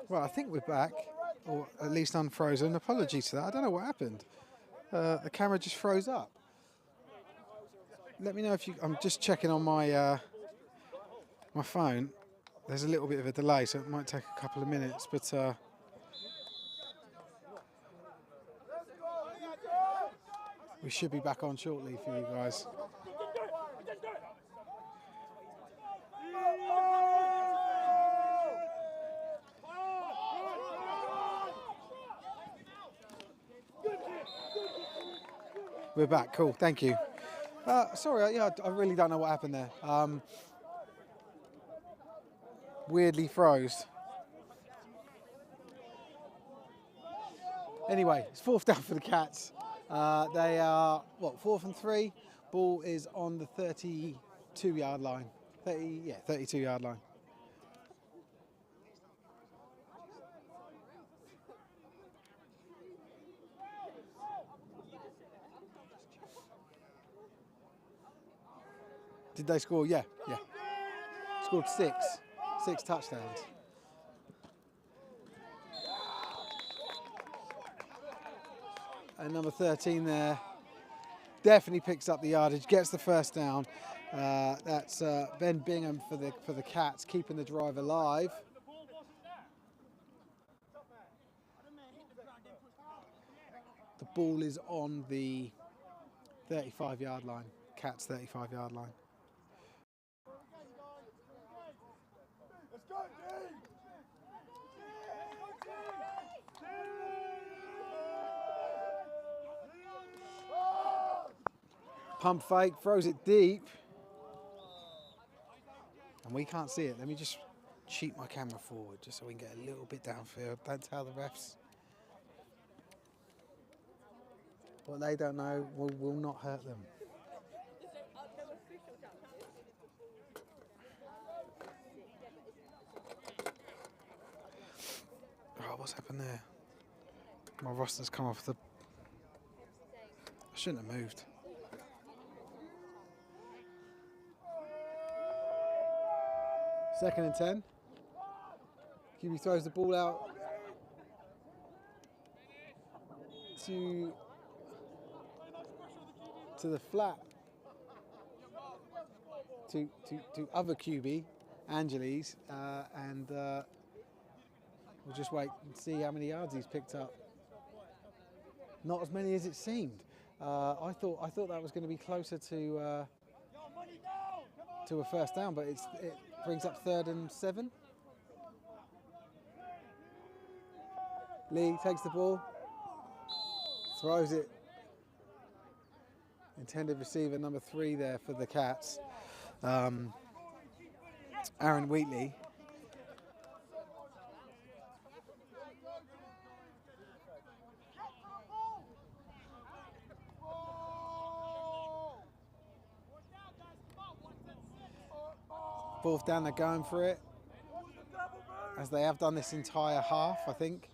Well, I think we're back, or at least unfrozen. Apologies for that. I don't know what happened. The camera just froze up. Let me know if you. I'm just checking on my my phone. There's a little bit of a delay, so it might take a couple of minutes. But we should be back on shortly for you guys. We're back. Cool. Thank you. Sorry. Yeah, I really don't know what happened there. Weirdly froze. Anyway, it's 4th down for the Cats. They are, what, 4th and 3? Ball is on the 32-yard line. 32-yard line. Did they score? Yeah. Scored 6 touchdowns. And number 13 there definitely picks up the yardage, gets the first down. That's Ben Bingham for the Cats, keeping the drive alive. The ball is on the 35-yard line, Cats 35-yard line. Pump fake, throws it deep. And we can't see it. Let me just cheat my camera forward just so we can get a little bit downfield. Don't tell the refs. What they don't know will not hurt them. Oh, what's happened there? My roster's come off the... I shouldn't have moved. Second and 10. QB throws the ball out to the flat to other QB, Angeles, and we'll just wait and see how many yards he's picked up. Not as many as it seemed. I thought that was going to be closer to a first down, but it brings up 3rd and 7. Lee takes the ball, throws it. Intended receiver number 3 there for the Cats, Aaron Wheatley. Fourth down, they're going for it, as they have done this entire half, I think.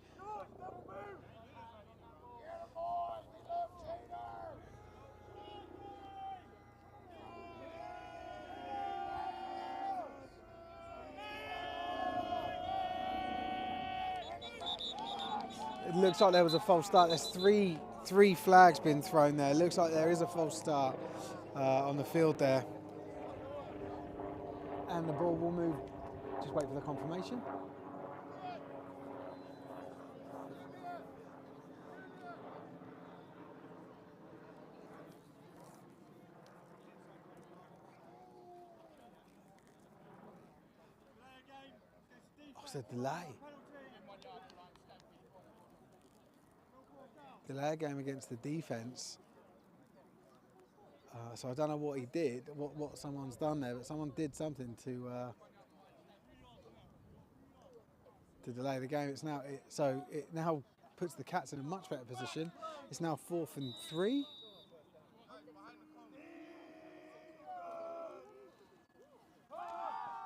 It looks like there was a false start. There's three flags been thrown there. It looks like there is a false start on the field there. And the ball will move. Just wait for the confirmation. Oh, it's a delay. Delay game against the defence. So I don't know what he did, what someone's done there, but someone did something to to delay the game. It's now so it now puts the Cats in a much better position. It's now 4th and 3.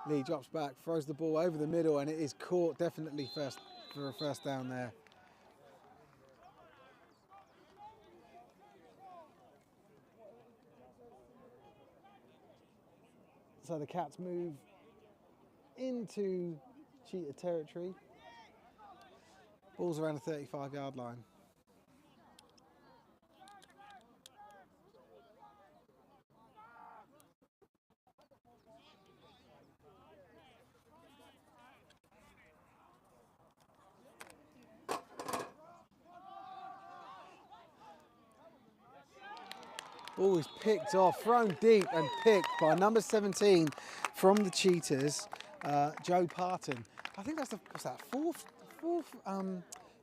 Lee drops back, throws the ball over the middle, and it is caught definitely first for a first down there. So the Cats move into Cheetah territory. Ball's around the 35-yard line. Ball is picked off, thrown deep and picked by number 17 from the Cheetahs, Joe Parton. I think that's the fourth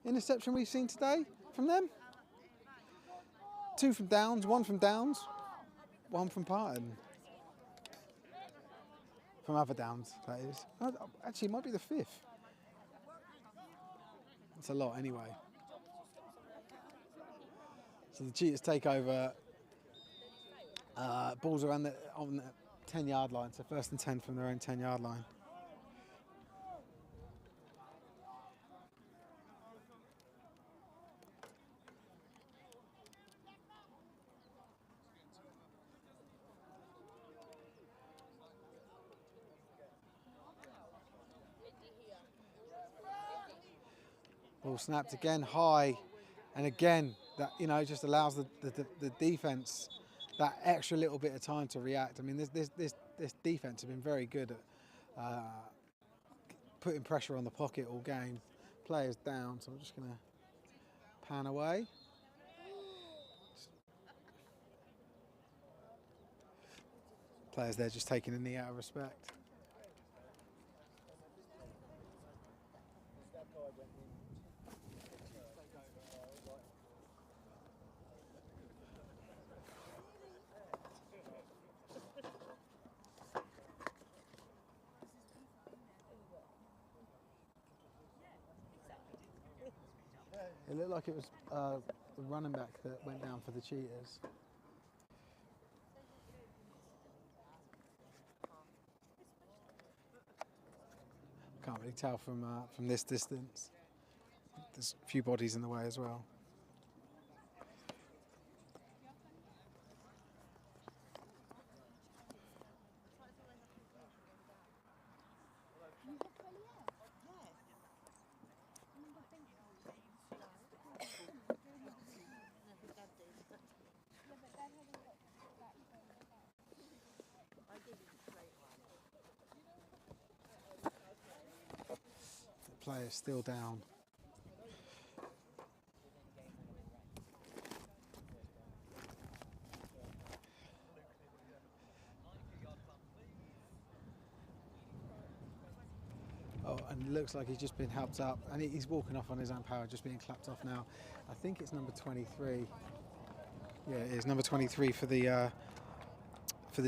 interception we've seen today from them. 2 from Downs, 1 from Downs, 1 from Parton. From other Downs, that is. Actually, it might be the 5th. That's a lot anyway. So the Cheetahs take over. Balls around on the 10-yard line, so 1st and 10 from their own 10-yard line. Ball snapped again high, and again that just allows the defense that extra little bit of time to react. I mean, this defense has been very good at putting pressure on the pocket all game. Players down, so I'm just going to pan away. Players there just taking a knee out of respect. It looked like it was the running back that went down for the Cheetahs. Can't really tell from this distance. There's a few bodies in the way as well. Players still down. Oh, and it looks like he's just been helped up, and he's walking off on his own power, just being clapped off now. I think it's number 23. Yeah, it is number 23 for the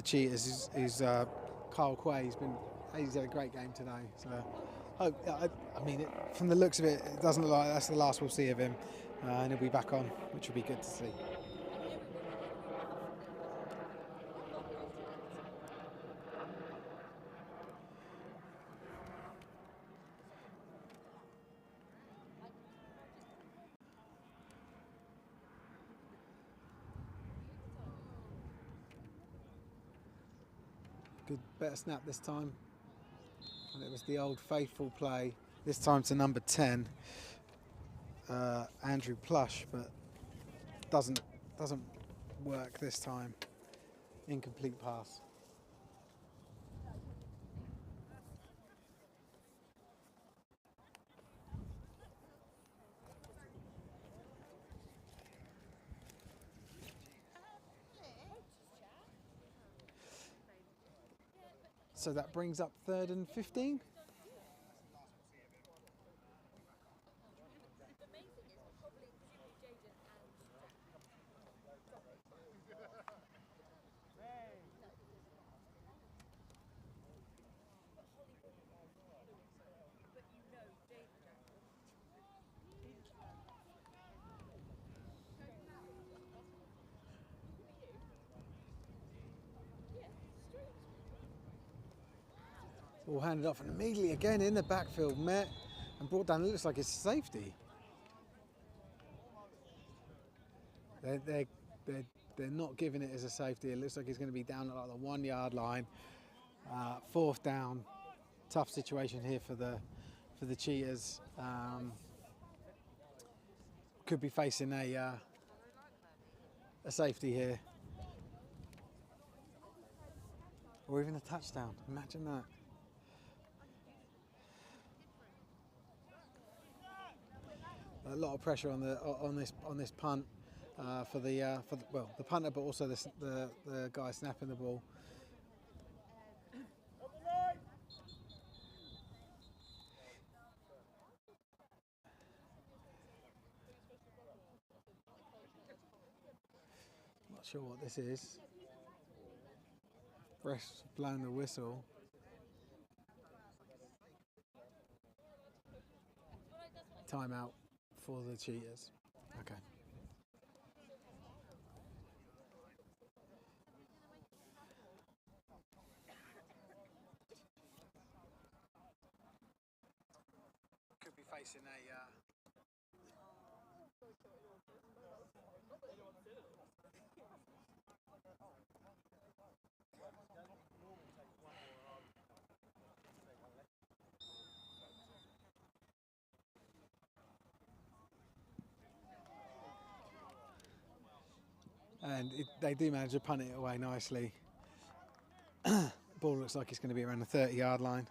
Cheetahs. Is Kyle Quay. He's had a great game today. So. I mean, from the looks of it, it doesn't look like that's the last we'll see of him, and he'll be back on, which will be good to see. Good, better snap this time. And it was the old faithful play, this time to number 10, Andrew Plush, but doesn't work this time. Incomplete pass. So that brings up 3rd and 15. Ball handed off and immediately again in the backfield met and brought down. It looks like it's safety. They're not giving it as a safety. It looks like he's going to be down at like the 1 yard line. 4th down. Tough situation here for the Cheetahs. Could be facing a safety here, or even a touchdown. Imagine that. A lot of pressure on this punt for the punter, but also the guy snapping the ball. Not sure what this is. Ref's blown the whistle. Timeout for the Cheetahs. Okay. Could be facing a and they do manage to punt it away nicely. Ball looks like it's going to be around the 30 yard line.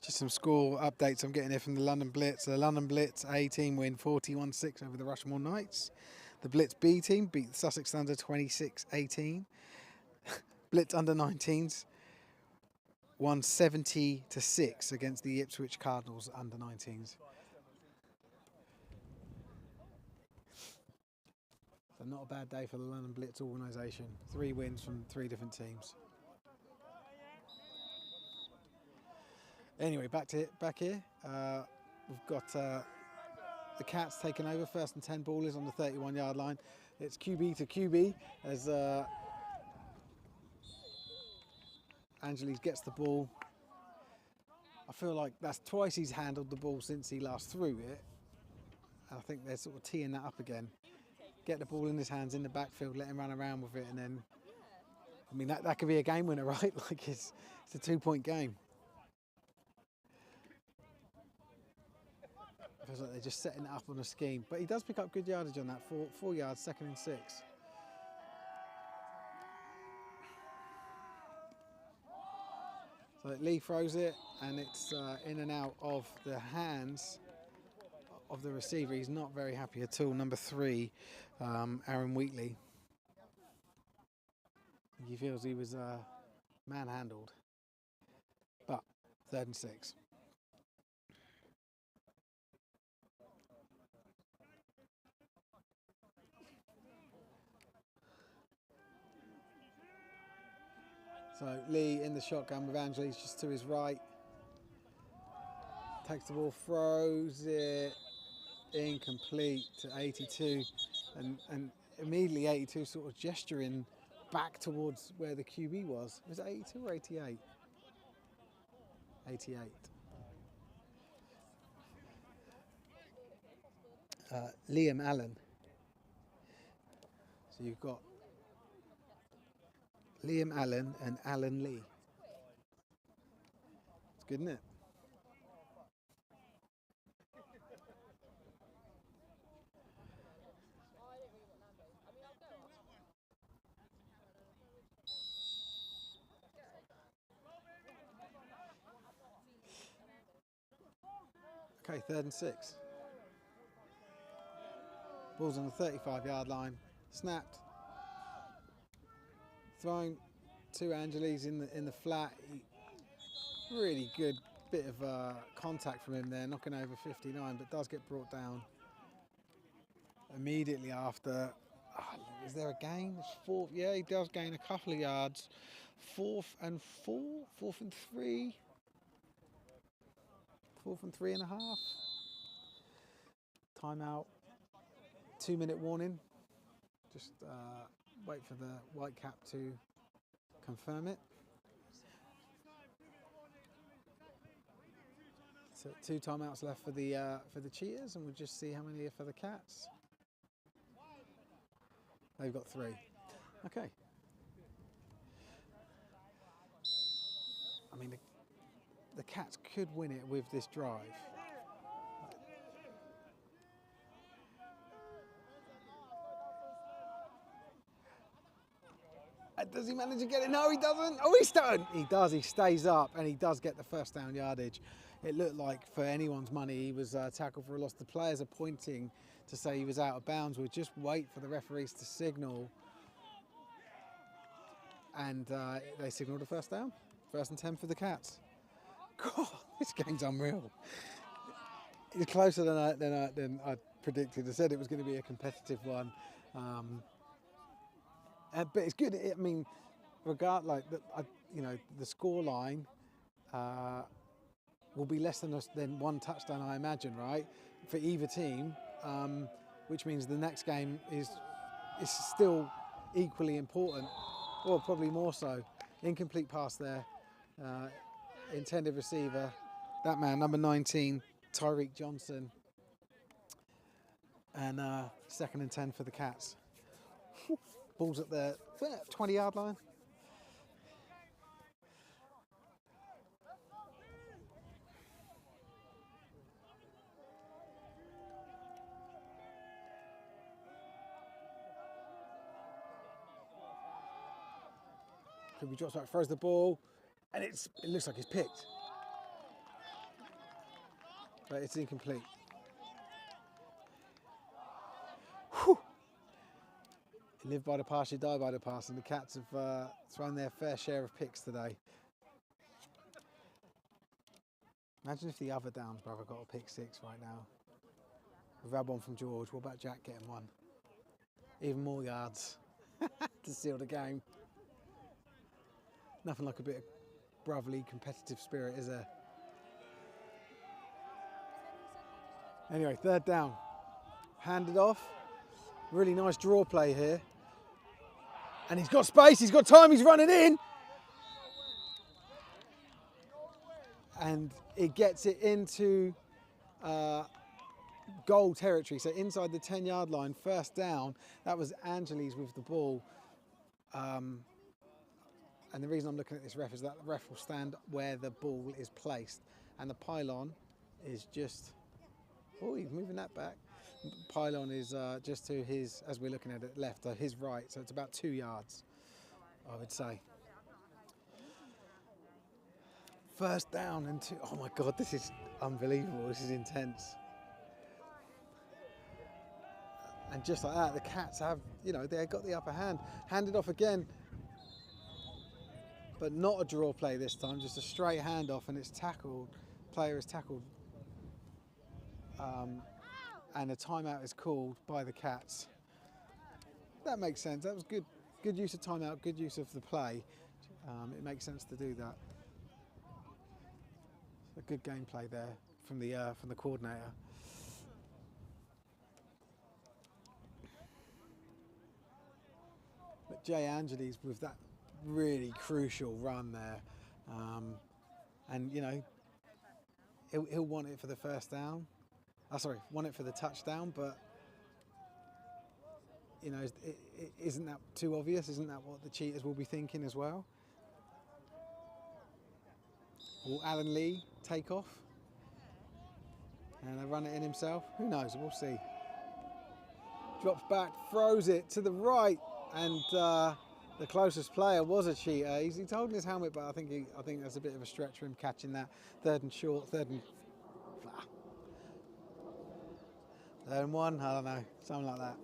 Just some score updates I'm getting here from the London Blitz. The London Blitz A team win 41-6 over the Rushmore Knights. The Blitz B team beat the Sussex Thunder 26-18. Blitz under 19s won 70-6 against the Ipswich Cardinals under 19s. So not a bad day for the London Blitz organisation. 3 wins from 3 different teams. Anyway, back here. We've got the Cats taking over. 1st and 10 ball is on the 31 yard line. It's QB to QB as Angeles gets the ball. I feel like that's twice he's handled the ball since he last threw it. I think they're sort of teeing that up again. Get the ball in his hands in the backfield, let him run around with it, and then, I mean, that could be a game winner, right? Like it's a 2-point game. Feels like they're just setting it up on a scheme, but he does pick up good yardage on that. 4 yards, 2nd and 6. So Lee throws it, and it's in and out of the hands of the receiver. He's not very happy at all. Number 3, Aaron Wheatley. He feels he was manhandled, but 3rd and 6. So Lee in the shotgun with Angeles just to his right. Takes the ball, throws it incomplete to 82, and immediately 82 sort of gesturing back towards where the QB was. Was it 82 or 88? 88. Liam Allen. So you've got Liam Allen and Alan Lee. It's good, isn't it? Okay, 3rd and 6. Ball's on the 35 yard line. Snapped. Thrown to Angeles in the flat. Really good bit of contact from him there, knocking over 59, but does get brought down immediately after. Is there a gain? Yeah, he does gain a couple of yards. 4th and 4, 4th and 3. 4th and 3.5. Timeout. 2-minute warning. Just wait for the white cap to confirm it. So 2 timeouts left for the Cheetahs, and we'll just see how many are for the Cats. They've got 3. Okay. I mean, the Cats could win it with this drive. Does he manage to get it? No, he doesn't. Oh, he's done. He does. He stays up, and he does get the first down yardage. It looked like, for anyone's money, he was tackled for a loss. The players are pointing to say he was out of bounds. We'll just wait for the referees to signal. And they signalled a first down. 1st and 10 for the Cats. God, this game's unreal. It's closer than I predicted. I said it was going to be a competitive one. But it's good. I mean, the score line will be less than 1 touchdown, I imagine, right, for either team, which means the next game is still equally important, or probably more so. Incomplete pass there, intended receiver, that man, number 19, Tyreek Johnson, and 2nd and 10 for the Cats. Ball's at the 20-yard line. Could be drops back, throws the ball, and it looks like it's picked, but it's incomplete. Whew. You live by the pass, you die by the pass, and the Cats have thrown their fair share of picks today. Imagine if the other Downs brother got a pick 6 right now. We've had one from George. What about Jack getting one? Even more yards to seal the game. Nothing like a bit of brotherly competitive spirit, is there? Anyway, 3rd down. Handed off. Really nice draw play here. And he's got space, he's got time, he's running in. And it gets it into goal territory. So inside the 10-yard line, 1st down. That was Angeles with the ball. And the reason I'm looking at this ref is that the ref will stand where the ball is placed. And the pylon is just, oh, he's moving that back. The pylon is just to his, as we're looking at it, left, to his right. So it's about 2 yards, I would say. 1st down and 2. Oh my God, this is unbelievable. This is intense. And just like that, the Cats have, they've got the upper hand. Handed off again. But not a draw play this time, just a straight handoff, and it's tackled. Player is tackled, and a timeout is called by the Cats. That makes sense. That was good use of timeout, good use of the play. It makes sense to do that. A good gameplay there from the coordinator. But Jay Angeles with that really crucial run there, and he'll want it for the 1st down. Want it for the touchdown, but isn't that too obvious? Isn't that what the Cheetahs will be thinking as well? Will Alan Lee take off and run it in himself? Who knows? We'll see. Drops back, throws it to the right, and the closest player was a Cheetah. He's holding his helmet, but I think that's a bit of a stretch for him catching that. 3rd and short, 3rd and 1. I don't know, something like that.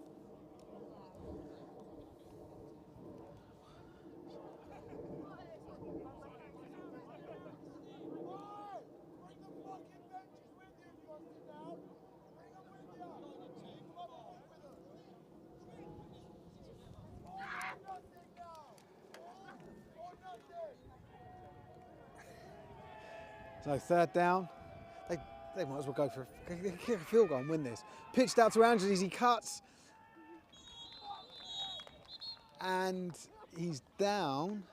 So 3rd down, they might as well go for a field goal and win this. Pitched out to Angeles, he cuts. And he's down.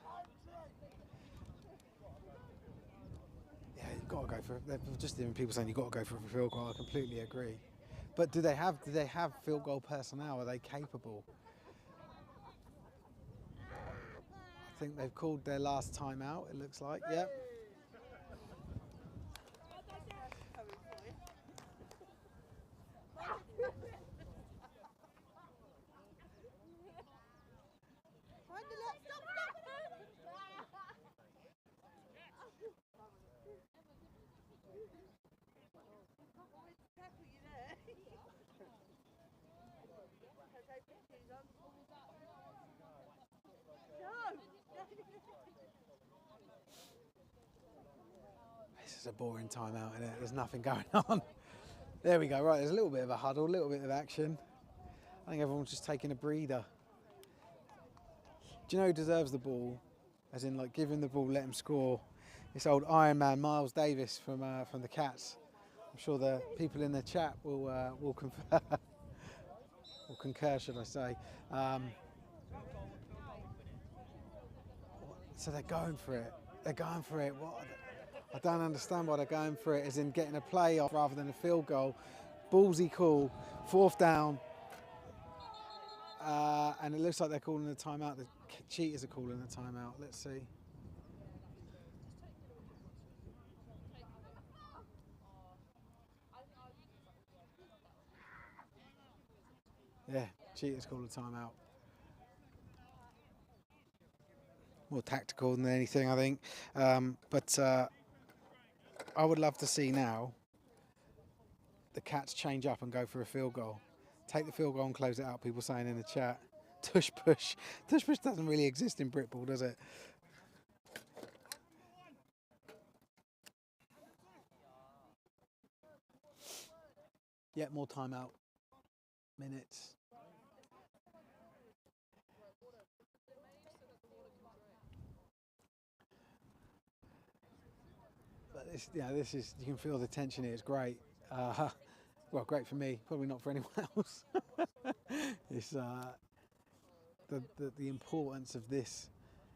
Yeah, you've got to go for it. Just even people saying you've got to go for a field goal. I completely agree. But do they have field goal personnel? Are they capable? I think they've called their last timeout, it looks like. Yep. This is a boring timeout, isn't it? There's nothing going on. There we go. Right, there's a little bit of a huddle, a little bit of action. I think everyone's just taking a breather. Do you know who deserves the ball? As in, like, give him the ball, let him score. This old Iron Man, Miles Davis from the Cats. I'm sure the people in the chat will confer, or concur, should I say. So they're going for it. They're going for it. What? I don't understand why they're going for it, as in getting a play off rather than a field goal. Ballsy call, 4th down. And it looks like they're calling a timeout. The Cheetahs are calling a timeout. Let's see. Yeah, Cheetahs call a timeout. More tactical than anything, I think. But I would love to see now the Cats change up and go for a field goal. Take the field goal and close it out, people saying in the chat. Tush push. Tush push doesn't really exist in Britball, does it? Yet more timeout minutes. But this is, you can feel the tension here. It's great. Well, great for me, probably not for anyone else. It's the importance of this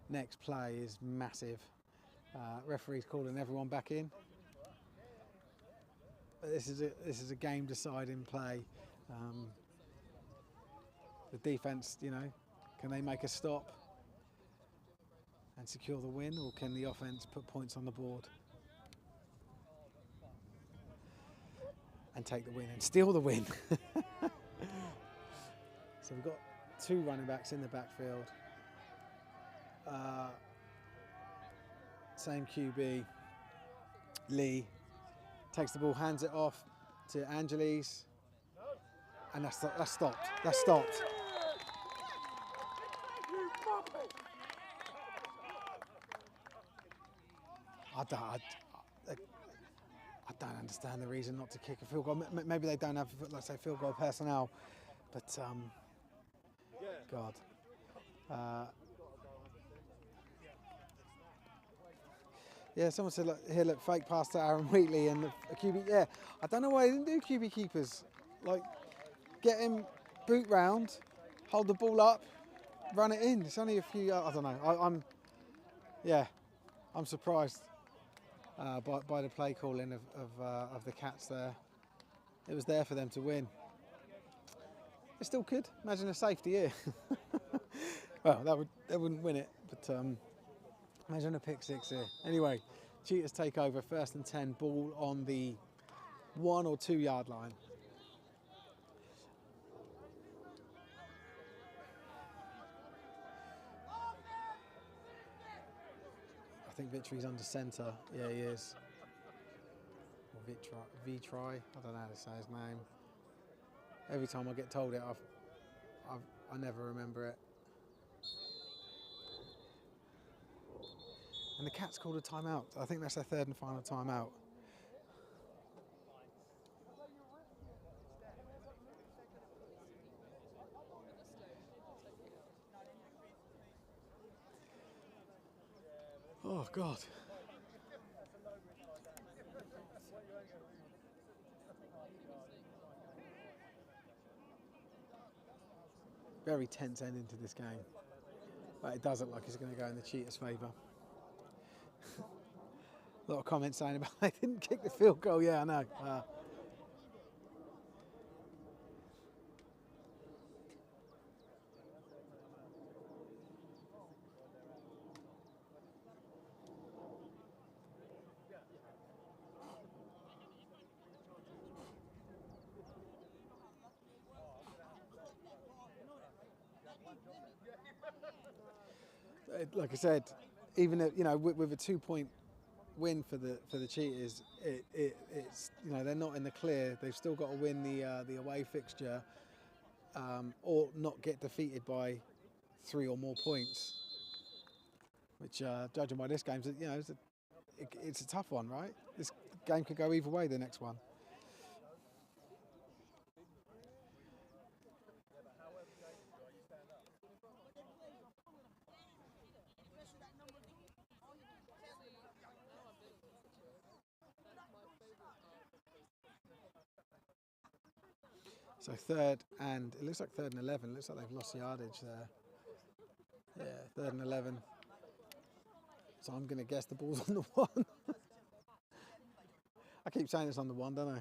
next play is massive. Referee's calling everyone back in. But this is a game deciding play. The defence, can they make a stop and secure the win, or can the offence put points on the board and take the win and steal the win? So we've got 2 running backs in the backfield. Same QB. Lee takes the ball, hands it off to Angeles, and that's stopped. That's stopped. I don't understand the reason not to kick a field goal. Maybe they don't have, let's say, field goal personnel, but God. Yeah, someone said, look, here, look, fake pass to Aaron Wheatley and a QB. Yeah, I don't know why they didn't do QB keepers. Like, get him boot round, hold the ball up, run it in. It's only a few. I don't know. I'm surprised by the play calling of the Cats there. It was there for them to win. They still could. Imagine a safety here. Well, they wouldn't win it, but imagine a pick 6 here. Anyway, Cheetahs take over, 1st and 10, ball on the 1 or 2 yard line. I think Vitri's under centre. Yeah, he is. Or Vitri. I don't know how to say his name. Every time I get told it, I never remember it. And the Cats called a timeout. I think that's their 3rd and final timeout. Oh, God. Very tense ending to this game. But it does look like it's going to go in the Cheetahs' favour. A lot of comments saying about they didn't kick the field goal. Yeah, I know. Like I said, even if, with a 2-point win for the Cheetahs, it's they're not in the clear. They've still got to win the away fixture, or not get defeated by 3 or more points. Which, judging by this game, it's a tough one, right? This game could go either way. The next one. So it looks like 3rd and 11. Looks like they've lost the yardage there. Yeah, 3rd and 11. So I'm going to guess the ball's on the 1. I keep saying it's on the 1, don't I?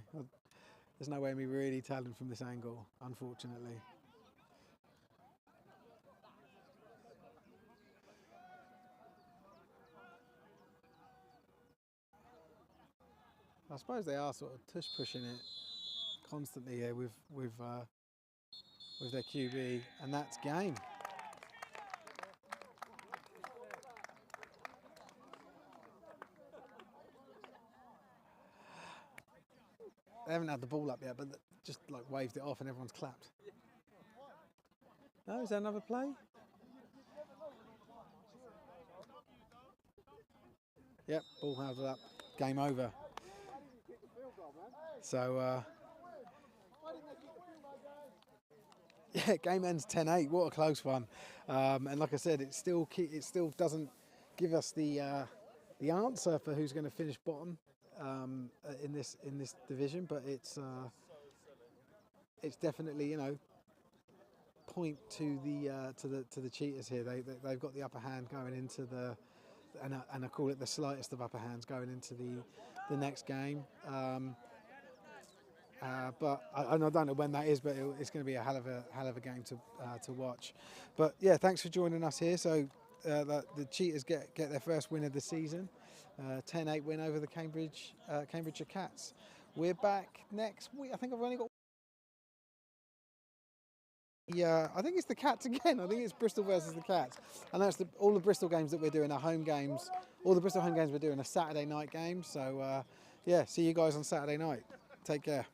There's no way of me really telling from this angle, unfortunately. I suppose they are sort of tush pushing it constantly here with their QB, and that's game. They haven't had the ball up yet, but just like waved it off and everyone's clapped. No, is there another play? Yep, ball held up. Game over. So, yeah, game ends 10-8. What a close one. And like I said, it still doesn't give us the answer for who's going to finish bottom in this division, but it's definitely point to the Cheetahs here. They've got the upper hand going into and I call it the slightest of upper hands going into the next game. But I don't know when that is, but it's going to be a hell of a game to watch. But yeah, thanks for joining us here. So the Cheetahs get their first win of the season, 10-8 win over the Cambridgeshire Cats. We're back next week. I think I've only got. Yeah, I think it's the Cats again. I think it's Bristol versus the Cats, and that's all the Bristol games that we're doing are home games. All the Bristol home games we're doing are Saturday night games. So yeah, see you guys on Saturday night. Take care.